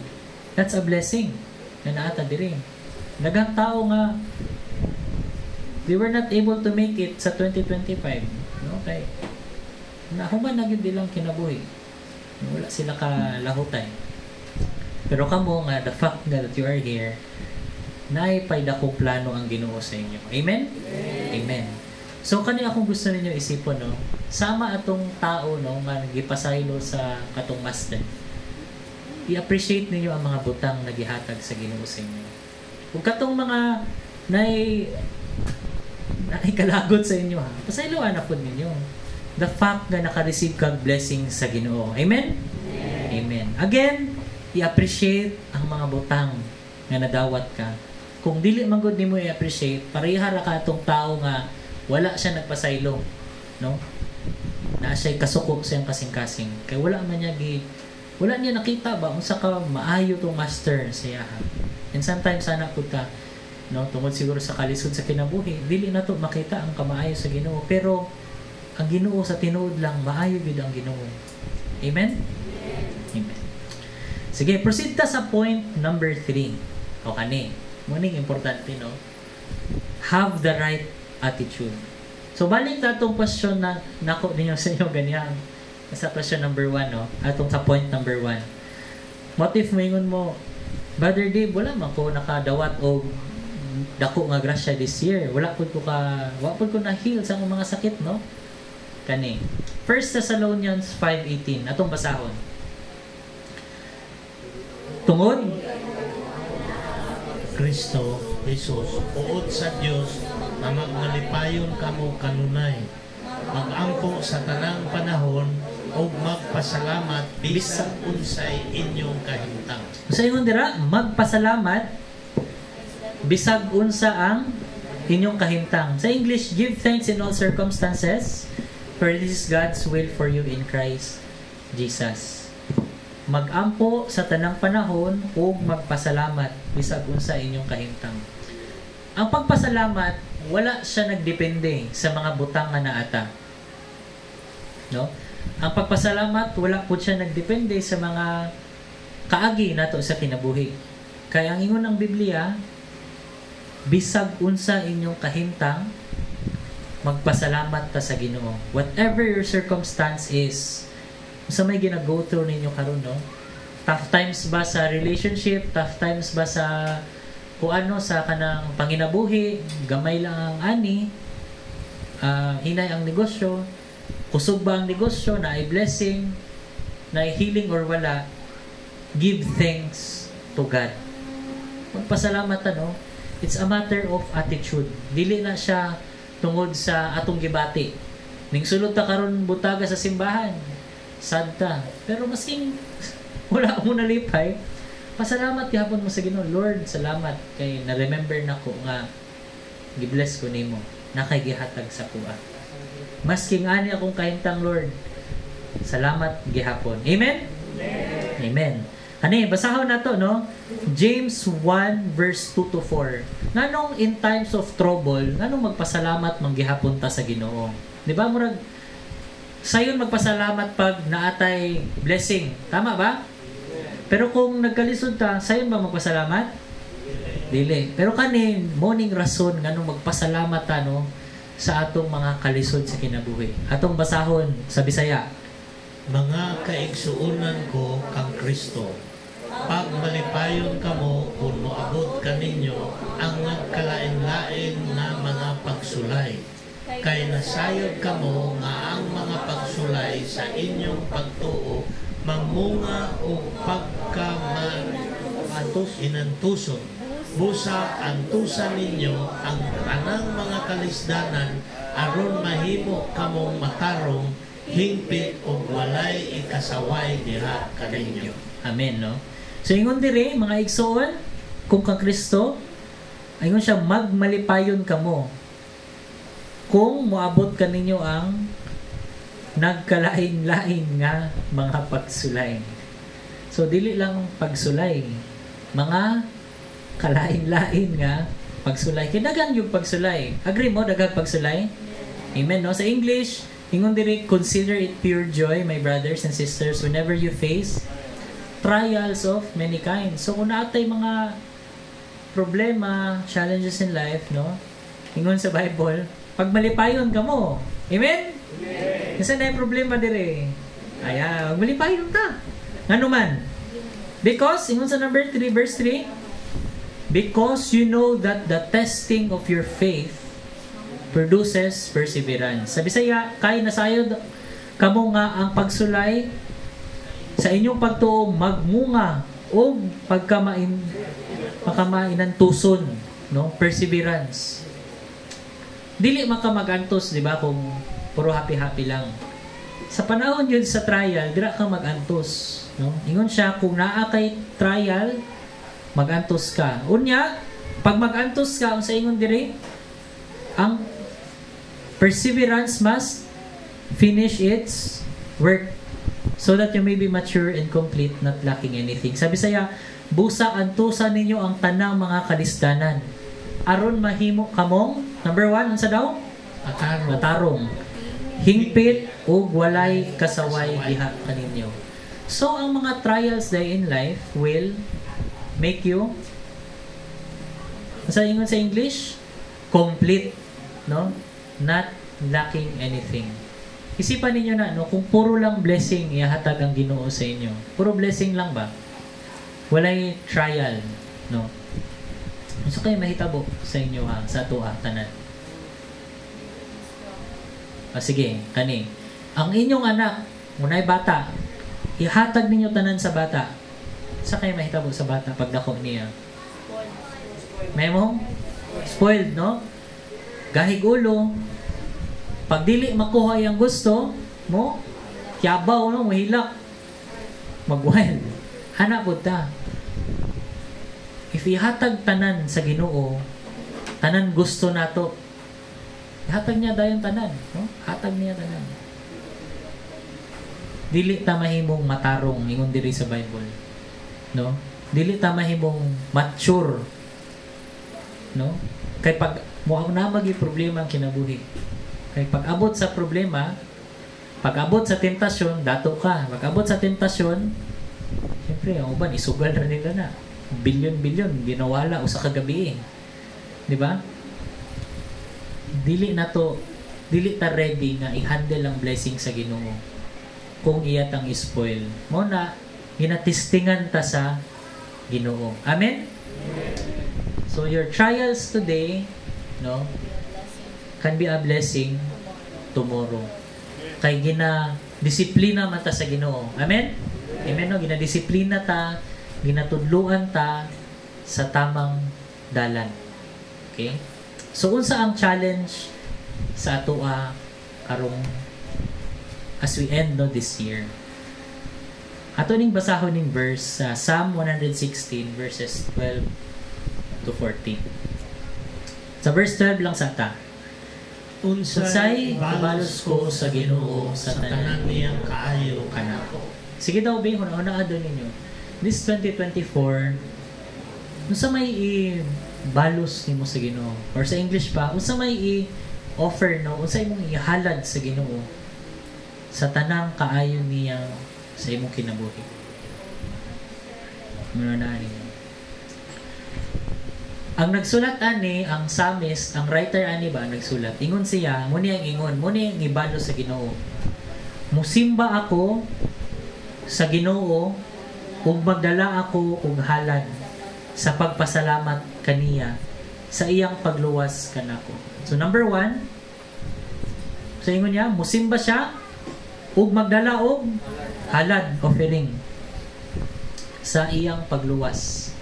That's a blessing. Na naata din. Nagang tao nga, they were not able to make it sa 2025. Okay. Nahuman na yun nilang kinabuhi. Wala sila kalahutay. Pero kamo nga, the fact that you are here, naipayda kong plano ang Ginoo sa inyo. Amen? Amen. So, kani akong gusto ninyo isipon, no? Sama atong tao, no, nga nagipasaylo sa katong master. I-appreciate ninyo ang mga butang na gihatag sa Ginoo sa inyo. Kung katong mga naikalagot sa inyo, ha? Pasayloan na po ninyo. The fact na naka-receive kag blessing sa Ginoo. Amen? Amen. Again, i-appreciate ang mga butang nga nadawat ka. Kung dili man gud nimo i-appreciate, pareha ra ka atong tao nga wala siya nagpasaylo, no? Na siya kasuko sa iyang kasing-kasing. Kay wala niya nakita ba unsa ka maayo tong master sa iya. And sometimes sana pud ka, no, tungod siguro sa kalisod sa kinabuhi, dili na to makita ang kamaayo sa Ginoo, pero ang Ginoo sa tinuod lang maayo gid ang Ginoo. Amen? Amen. Sige, proceed ta sa point number 3. O kani, muning importante, no? Have the right attitude. So, balik na itong question na nako ninyo sa inyo ganyan. Sa question number 1, no? Atong sa point number 1. What if maingon mo, Brother Dave, wala man ko nakadawat o dako nga grasya this year. Wala po ko na-heal sa mga sakit, no? Kani. 1 Thessalonians 5:18. Atong basahon. Tungod Kristo Jesus, uod sa Dios na magmalipayon kamo kanunay, magampo sa tanang panahon o magpasalamat bisan unsay inyong kahimtang. Sa ingon dira, magpasalamat bisag unsa ang inyong kahimtang. Sa English, give thanks in all circumstances, for this is God's will for you in Christ Jesus. Magampo sa tanang panahon o magpasalamat bisag unsa inyong kahimtang. Ang pagpasalamat, wala siya nagdepende sa mga butang nga naata. No? Ang pagpasalamat, wala po siya nagdepende sa mga kaagi nato sa kinabuhi. Kaya ang ingon ng Biblia, bisag unsa inyong kahimtang, magpasalamat ta sa Ginoo. Whatever your circumstance is, sa may gina-go through ninyo karon, no? Tough times ba sa relationship? Tough times ba sa kung ano sa kanang panginabuhi? Gamay lang ang ani? Hinay ang negosyo? Kusog ba ang negosyo? Na ay blessing? Na ay healing or wala? Give thanks to God. Magpasalamat, ano? It's a matter of attitude. Dili na siya tungod sa atong gibati. Ning sulod ta karon butaga sa simbahan. Sad ta. Pero masking wala mo nalipay, pasalamat gihapon mo sa Ginoo. Lord, salamat kay na-remember nako nga gi-bless ko nimo. Nakay gihatag sa kuha. Masking ani akong kahimtang, Lord. Salamat gihapon. Amen? Amen. Ani, basahon na to, no? James 1 verse 2 to 4. Nganong in times of trouble, nganong magpasalamat manggihapon ta sa Ginoo? Di ba, murag sayon magpasalamat pag naatay blessing. Tama ba? Pero kung nagkalisod ta, sayon ba magpasalamat? Dili. Pero kanin, morning rason nganong magpasalamat ta, no, sa atong mga kalisod sa kinabuhi. Atong basahon sa Bisaya. Mga kaigsuunan ko kang Kristo, pag malipayon kamo kung moabot kaninyo ang nagkalain-lain na mga pagsulay, kay nasayod kamo nga ang mga pagsulay sa inyong pagtuo mamunga o pagkamantos inantuson busa antusan ninyo ang tanang mga kalisdanan aron mahimo kamong matarong hingpit o walay ikasaway diha kaninyo. Amen, no? So, ingon dire, mga igsoon, kung ka Kristo, ingon siya, magmalipayon kamo kung moabot kaninyo ang nagkalain-lain nga mga pagsulay. So, dili lang pagsulay, mga kalain-lain nga pagsulay. Kinagan yung pagsulay. Agree mo, daghang pagsulay? Amen, no? Sa English, ingon diri, consider it pure joy, my brothers and sisters, whenever you face trials of many kinds. So, kung naatay mga problema, challenges in life, no? Ingon sa Bible, pagmalipayon ka mo. Amen? Amen. Kasi na yung problema diri. Ayan, magmalipayon ta. Ano man? Because, ingon sa number 3, verse 3, because you know that the testing of your faith produces perseverance. Sa Bisaya, kay nasayod kamo nga ang pagsulay sa inyong pagtuo magmunga o pagkamainan tuson, no? Perseverance. Dili man ka magantos, di ba, kung puro happy-happy lang. Sa panahon yun sa trial, dira ka magantos, no? Ingon siya, kung naa kay trial, magantos ka. Unya, pag magantos ka, sa ingon diri, ang perseverance must finish its work so that you may be mature and complete, not lacking anything. Sabi saya, busa antusan ninyo ang tanang mga kalisdanan aron mahimo kamong, number 1, unsa daw? Matarong. Hingpit ug walay kasaway diha kaninyo. So, ang mga trials day in life will make you, sa ingon sa English, complete, no? Not lacking anything. Isipan ninyo na, no, kung puro lang blessing ihatag ang Ginoo sa inyo. Puro blessing lang ba? Walay trial, no? So kayo mahitabo sa inyo ha, sa tuwa, tanan. Sige, kani. Ang inyong anak, munay bata, ihatag ninyo tanan sa bata. Sa kayo mahitabo sa bata pagdako niya? May mo? Spoiled, no? Gahig ulo. Pag dili makuha yung gusto mo, kiabaw, no? Mahilak. Mag-wild. Hana po ta. If ihatag tanan sa Ginoo, tanan gusto nato, ihatag niya dayon tanan, no? Hatag niya tanan. Dili ta mahimong matarong, ingon diri sa Bible, no? Dili ta mahimong mature, no? Kay pag mo na magi problema ang kinabuhi. Kay pag abot sa problema, pag abot sa tentasyon, dato ka. Pag abot sa tentasyon, siyempre, ang uban, isugal na nila na. Bilyon-bilyon, ginawala o sa kagabi eh. Di ba? Dili ta ready na i-handle ang blessing sa Ginoo kung iyat ang spoil. Mo na, ginatistingan ta sa Ginoo. Amen? So, your trials today, no, can be a blessing tomorrow. Kay gina-disiplina man ta sa Ginoo. Amen? Amen, no? Gina-disiplina ta, ginatudluan ta sa tamang dalan. Okay? So, unsa ang challenge sa atoa karong as we end no this year? Ato ning basahon ning verse sa Psalm 116 verses 12 to 14. Sa verse 12 lang sa ta. Unsay kabalos ko sa Ginoo sa tanan niyang kaayo kanako. Sige daw ba, una adon ninyo. This 2024, unsa may i-balos nimo sa Ginoo? Or sa English pa, unsa may i-offer, no? Unsa imong ihalad sa Ginoo sa tanang kaayo niya sa imong kinabuhi? Muna na ninyo. Ang nagsulat ani, ang psalmist, ang writer ani ba nagsulat? Ingon siya, muni ang ingon, muni ang ibalo sa Ginoo. Musimba ako sa Ginoo ug magdala ako og halad sa pagpasalamat kaniya sa iyang pagluwas kanako. So number 1, so ingon niya, musimba siya ug magdala og halad, offering sa iyang pagluwas.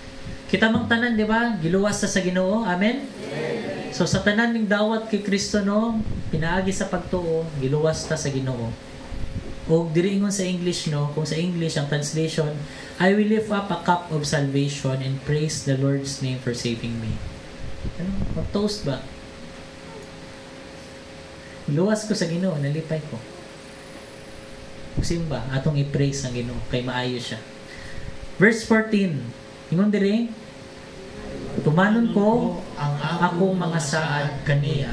kita mang tanan, di ba? Giluwas sa Ginoo. Amen? So sa tanan ning dawat kay Kristo no, pinaagi sa pagtuo, giluwas ta sa Ginoo. O diri ingon sa English no, kung sa English ang translation, I will lift up a cup of salvation and praise the Lord's name for saving me. Ano? Mag-toast ba? Luwas ko sa Ginoo, nalipay ko. Simba, atong i-praise ang Ginoo kay maayo siya. Verse 14. Ingon diri, tumanon ko ang akong mga saad kaniya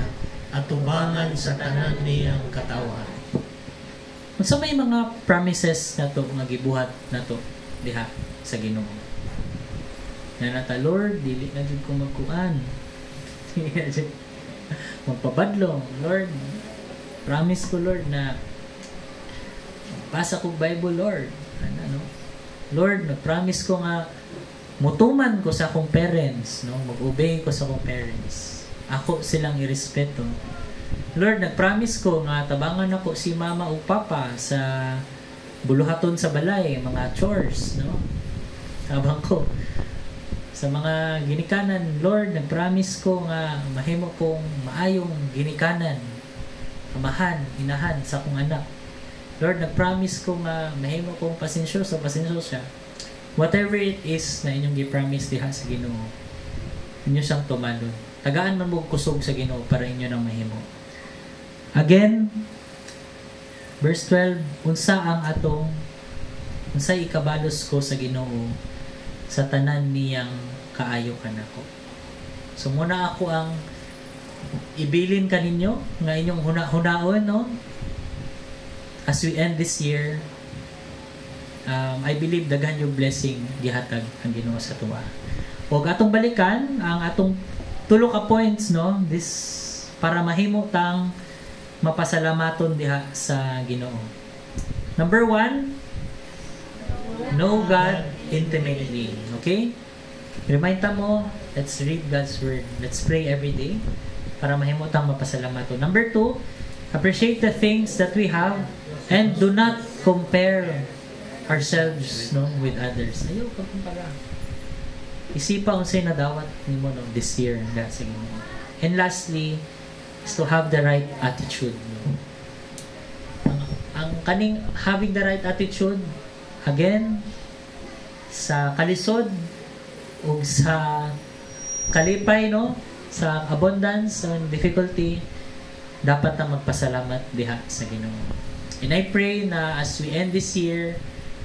at tubangan sa tanan niyang katawan. Unsa may mga promises nato nga gibuhat nato diha sa Ginoo. Na nata, Lord, dili na jud ko magkuan. Magpabadlong, Lord. Promise ko, Lord, na basa ko Bible, Lord. Ano? Lord, nag-promise ko nga mutuman ko sa akong parents, no? Mag-obey ko sa akong parents. Ako silang irespeto. Lord, nag-promise ko nga tabangan ako si mama o papa sa buluhaton sa balay, mga chores, no? Tabang ko sa mga ginikanan. Lord, nag-promise ko nga mahimo kong maayong ginikanan, amahan, inahan sa akong anak. Lord, nag-promise ko nga mahimo kong pasensyoso siya. Whatever it is na inyong gi-promise diha sa Ginoo, inyo siyang tumalon. Tagaan man mo kusog sa Ginoo para inyo nang mahimo. Again, verse 12, unsa ikabalos ko sa Ginoo sa tanan niyang kaayo kanako. So muna ako ang ibilin kaninyo nga inyong hunaon, no? As we end this year, I believe daghan yung blessing gihatag ang Ginoo sa tuwa. Og atong balikan ang atong tulo ka points, no? This para mahimo tang mapasalamaton diha sa Ginoo. Number 1, know God intimately. Okay? Remind ta mo, let's read God's Word. Let's pray every day para mahimo tang mapasalamaton. Number 2, appreciate the things that we have and do not compare ourselves, no, with others. Ayaw ka kumpara. Isipa unsay nadawat nimo no this year nga sa Ginoo. And lastly, is to have the right attitude. No? Ang kaning having the right attitude, again, sa kalisod o sa kalipay, no, sa abundance and difficulty, dapat na magpasalamat diha sa Ginoo. And I pray na as we end this year,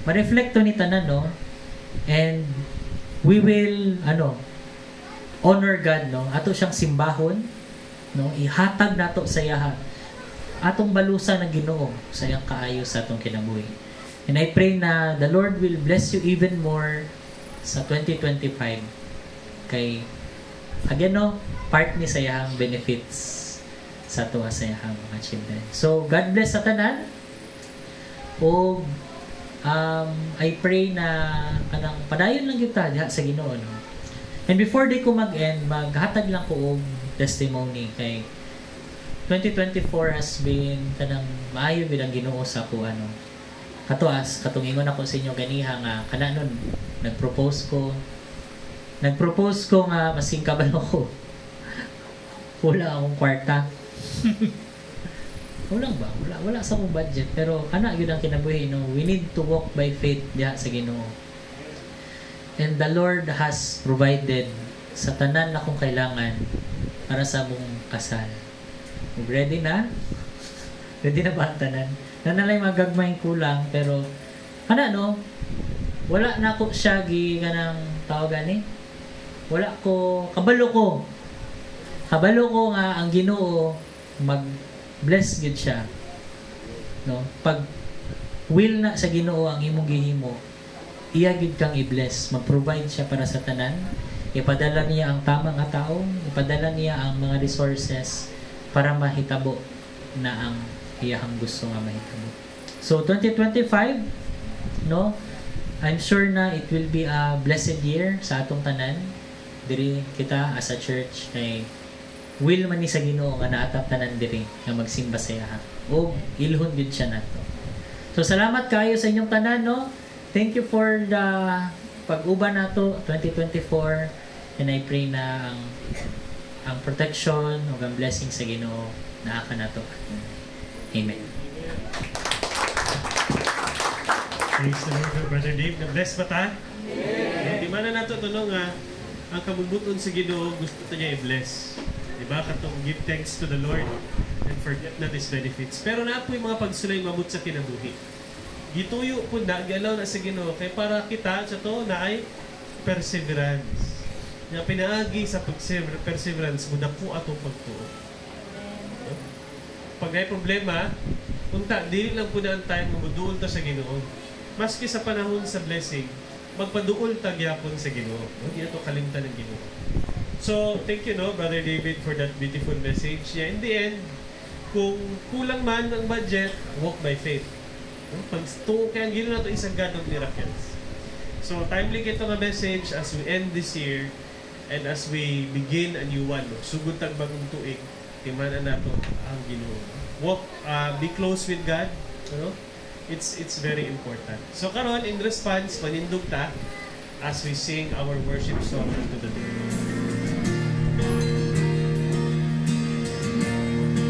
ma-reflecto ni tanan, no, and we will honor God, no, ato siyang simbahon, no, ihatag nato sa iya atong balusa ng Ginoo sa iyang kaayo sa atong kinabuhi. And I pray na the Lord will bless you even more sa 2025 kay again, no, part ni sa iyang benefits sa tuwa sa iyang mga children. So God bless sa tanan. O I pray na kanang padayon lang kita diha sa Ginoo, no. And before day ko mag-end, maghatag lang ko og testimony kay 2024 has been kanang maayo gid ang Ginoo sa ako, katuas katungingon ako sa inyo ganiha nga kananon nag-propose ko nga masing kabalo ko wala akong kwarta. Wala sa akong budget, pero kana gyud ang kinabuhi, no. We need to walk by faith diha sa Ginoo. And the Lord has provided sa tanan na kong kailangan para sa mong kasal. Ready na? Ready na ba ang tanan? Nanalay magagmayng kulang, pero no, wala na ako siya kanang tawagan ni. Wala ko, kabalo ko nga ang Ginoo mag-bless gid siya. No? Pag will na sa Ginoo ang imong gihimo, iya gid kang i-bless, mag-provide siya para sa tanan. Ipadala niya ang tamang tao, ipadala niya ang mga resources para mahitabo na ang iyahang gusto nga mahitabo. So 2025, no, I'm sure na it will be a blessed year sa atong tanan. Diri kita as a church kay will man ni sa Ginoo nga naatap tanan diri nga magsimba sa iya o ilhon gid siya nato. So salamat kayo sa inyong tanan, no. Thank you for the pag-uban nato 2024, and I pray na ang protection o ang blessing sa Ginoo naa ka nato. Amen. Praise the Lord, Brother Dave. Na-bless ba ta? Di man na nato tunong nga, ang kabubuton sa Ginoo gusto ta niya i-bless. Diba? Katong give thanks to the Lord and forget not His benefits. Pero na po yung mga pagsulay mamut sa kinabuhi. Gituyo po na, gialaw na sa Ginoo kay para kita sa to na ay perseverance. Nga pinaagi sa perseverance mo na po atong pagtuo. Pag may problema, punta, dili lang po na ang time na maduol ta sa Ginoo. Maski sa panahon sa blessing, magpaduol ta gyapon sa Ginoo. Hindi ito kalimtan ng Ginoo. So, thank you, Brother David, for that beautiful message. Yeah, in the end, kung kulang man ang budget, walk by faith. Pag tuo kaya ang Ginoo na ito, isang God of miracles. So, timely kito nga message as we end this year and as we begin a new one. Sugod tag bagong tuig, timanan nato ang Ginoo. Walk, be close with God. It's very important. So karon in response, manindog ta as we sing our worship song unto the Lord.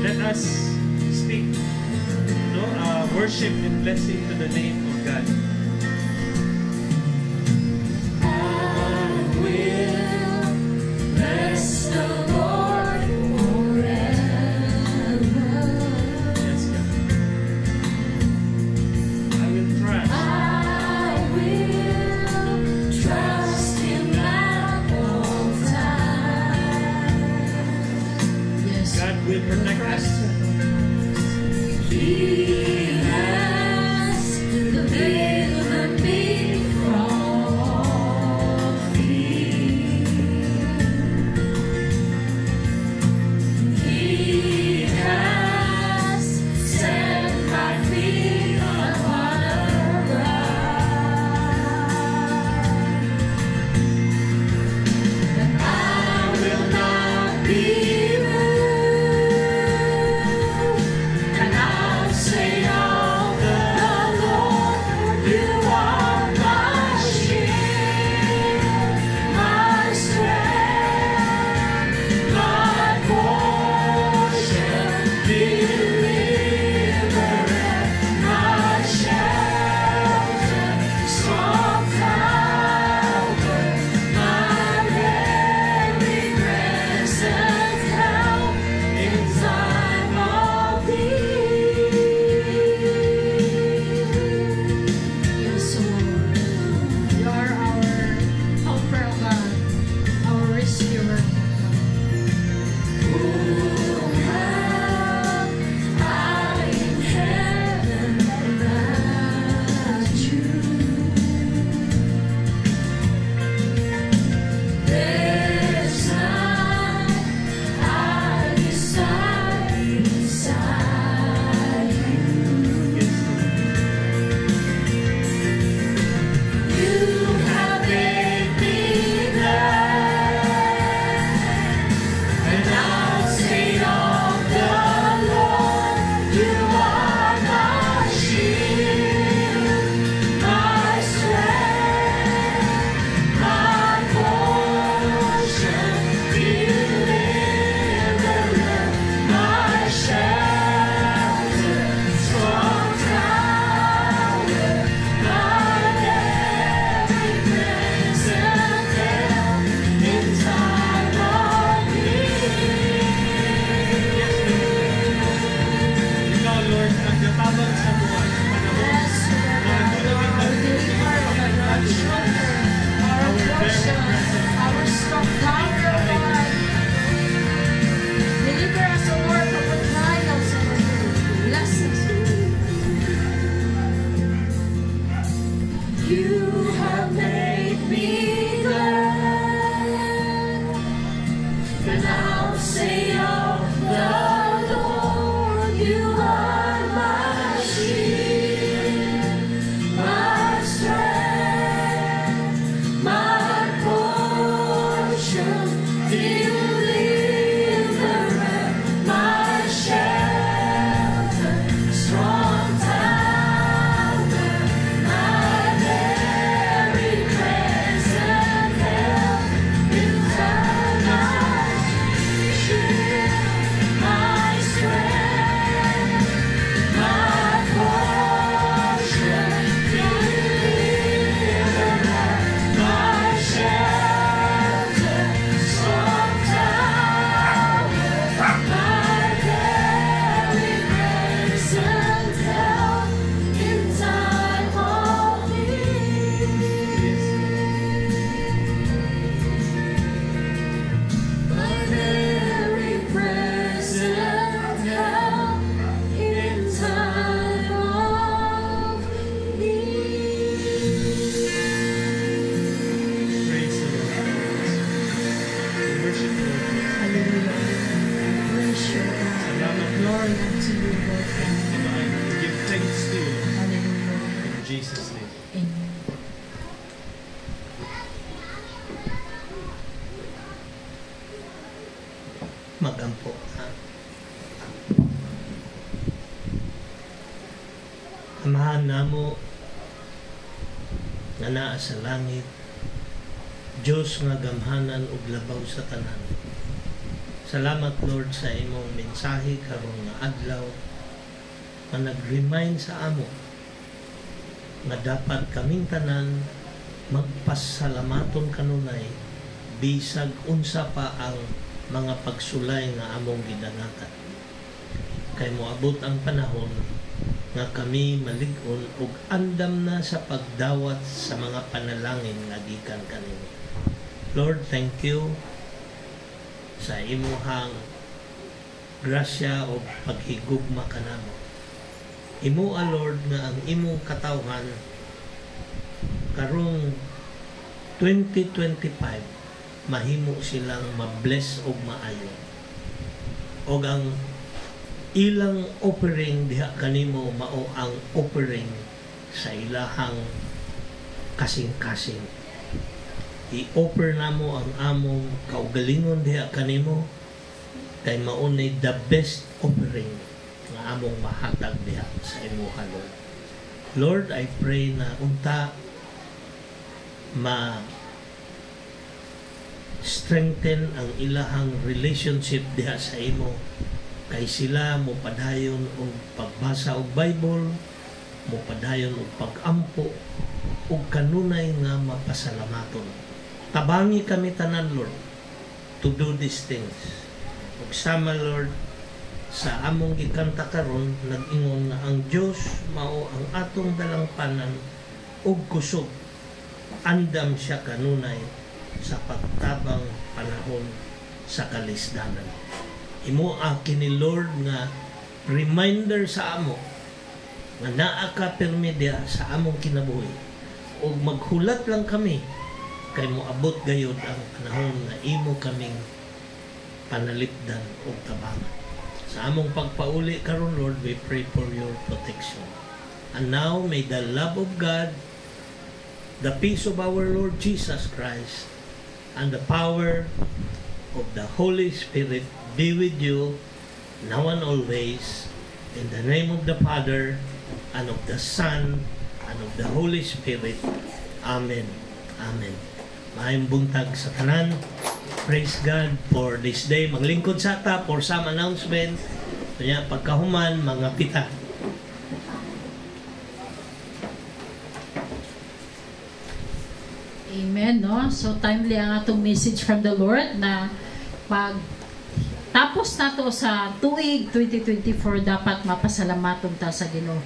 Let us speak, worship and blessing to the name of God. Bless the Lord forever. Yes, God. I will trust. I will trust Him at all times. Yes. God will protect us. He has delivered me from all fear. He has set my feet upon a rock. And I will not be moved. And I'll say of the Lord, You are my shield, my strength, my portion, deliverer, my shelter, strong tower, my very present help in time of need. Yes, Lord. You are our helper, O God, our rescuer. Who have I in heaven but You? There's none I desire beside You. You have made me glad, and I'll say of the Lord, You are my shield, my strength, my portion, deliverer, my shelter, strong tower, my very present help in time of need. Ikaw, Lord, ang natabang sa buwan ng panahon. Yes, Lord. Our deliverer, O God, our shelter, our portion, our strong tower, O God. Deliver us, O Lord, from the trials, O Lord. Bless us. You have made me glad, and I'll say of the Lord, You are my shield, my strength, my portion, deliverer, my shelter, strong tower, my very present magampo. Ha? Amahan namo nga naa sa langit, Diyos nga gamhanan ug labaw sa tanan. Salamat Lord sa imong mensahe karon nga adlaw nga nag-remind sa amo nga dapat kaming tanan magpasalamaton kanunay bisag unsa pa ang mga pagsulay nga among gidangatan. Kay moabot ang panahon nga kami malig-on ug andam na sa pagdawat sa mga panalangin nga gikan kanimo. Lord, thank you sa imuhang grasya o paghigugma kanamo. Imo Lord nga ang imong katawhan karong 2025 mahimo silang mabless og maayo. Og ang ilang offering diha kanimo mao ang offering sa ilahang kasing-kasing. I-offer namo ang among kaugalingon diha kanimo kay mao ni the best offering nga among mahatag diha sa imuha Lord. Lord, I pray na unta strengthen ang ilahang relationship diha sa imo kay sila mo padayon og pagbasa og Bible, mo padayon og pagampo og kanunay nga mapasalamaton. Tabangi kami tanan Lord to do these things. Ug sama Lord sa among gikanta karon nag-ingon nga ang Dios mao ang atong dalangpanan ug kusog. Andam siya kanunay sa pagtabang panahon sa kalisdanan. Imo akin ni Lord nga reminder sa amo nga naa ka pirmi diha sa among kinabuhi ug maghulat lang kami kay moabot gayud ang panahon nga imo kaming panalipdan ug tabangan. Sa among pagpauli karon Lord, we pray for your protection. And now may the love of God, the peace of our Lord Jesus Christ, and the power of the Holy Spirit be with you now and always, in the name of the Father, and of the Son, and of the Holy Spirit. Amen. Amen. Maayong buntag sa tanan. Praise God for this day. Maglingkod sa ta for some announcement. Kaya pagkahuman, mga pita. Amen, no? So, timely ang atong message from the Lord na pag tapos nato sa tuig 2024, dapat mapasalamaton ta sa Ginoo.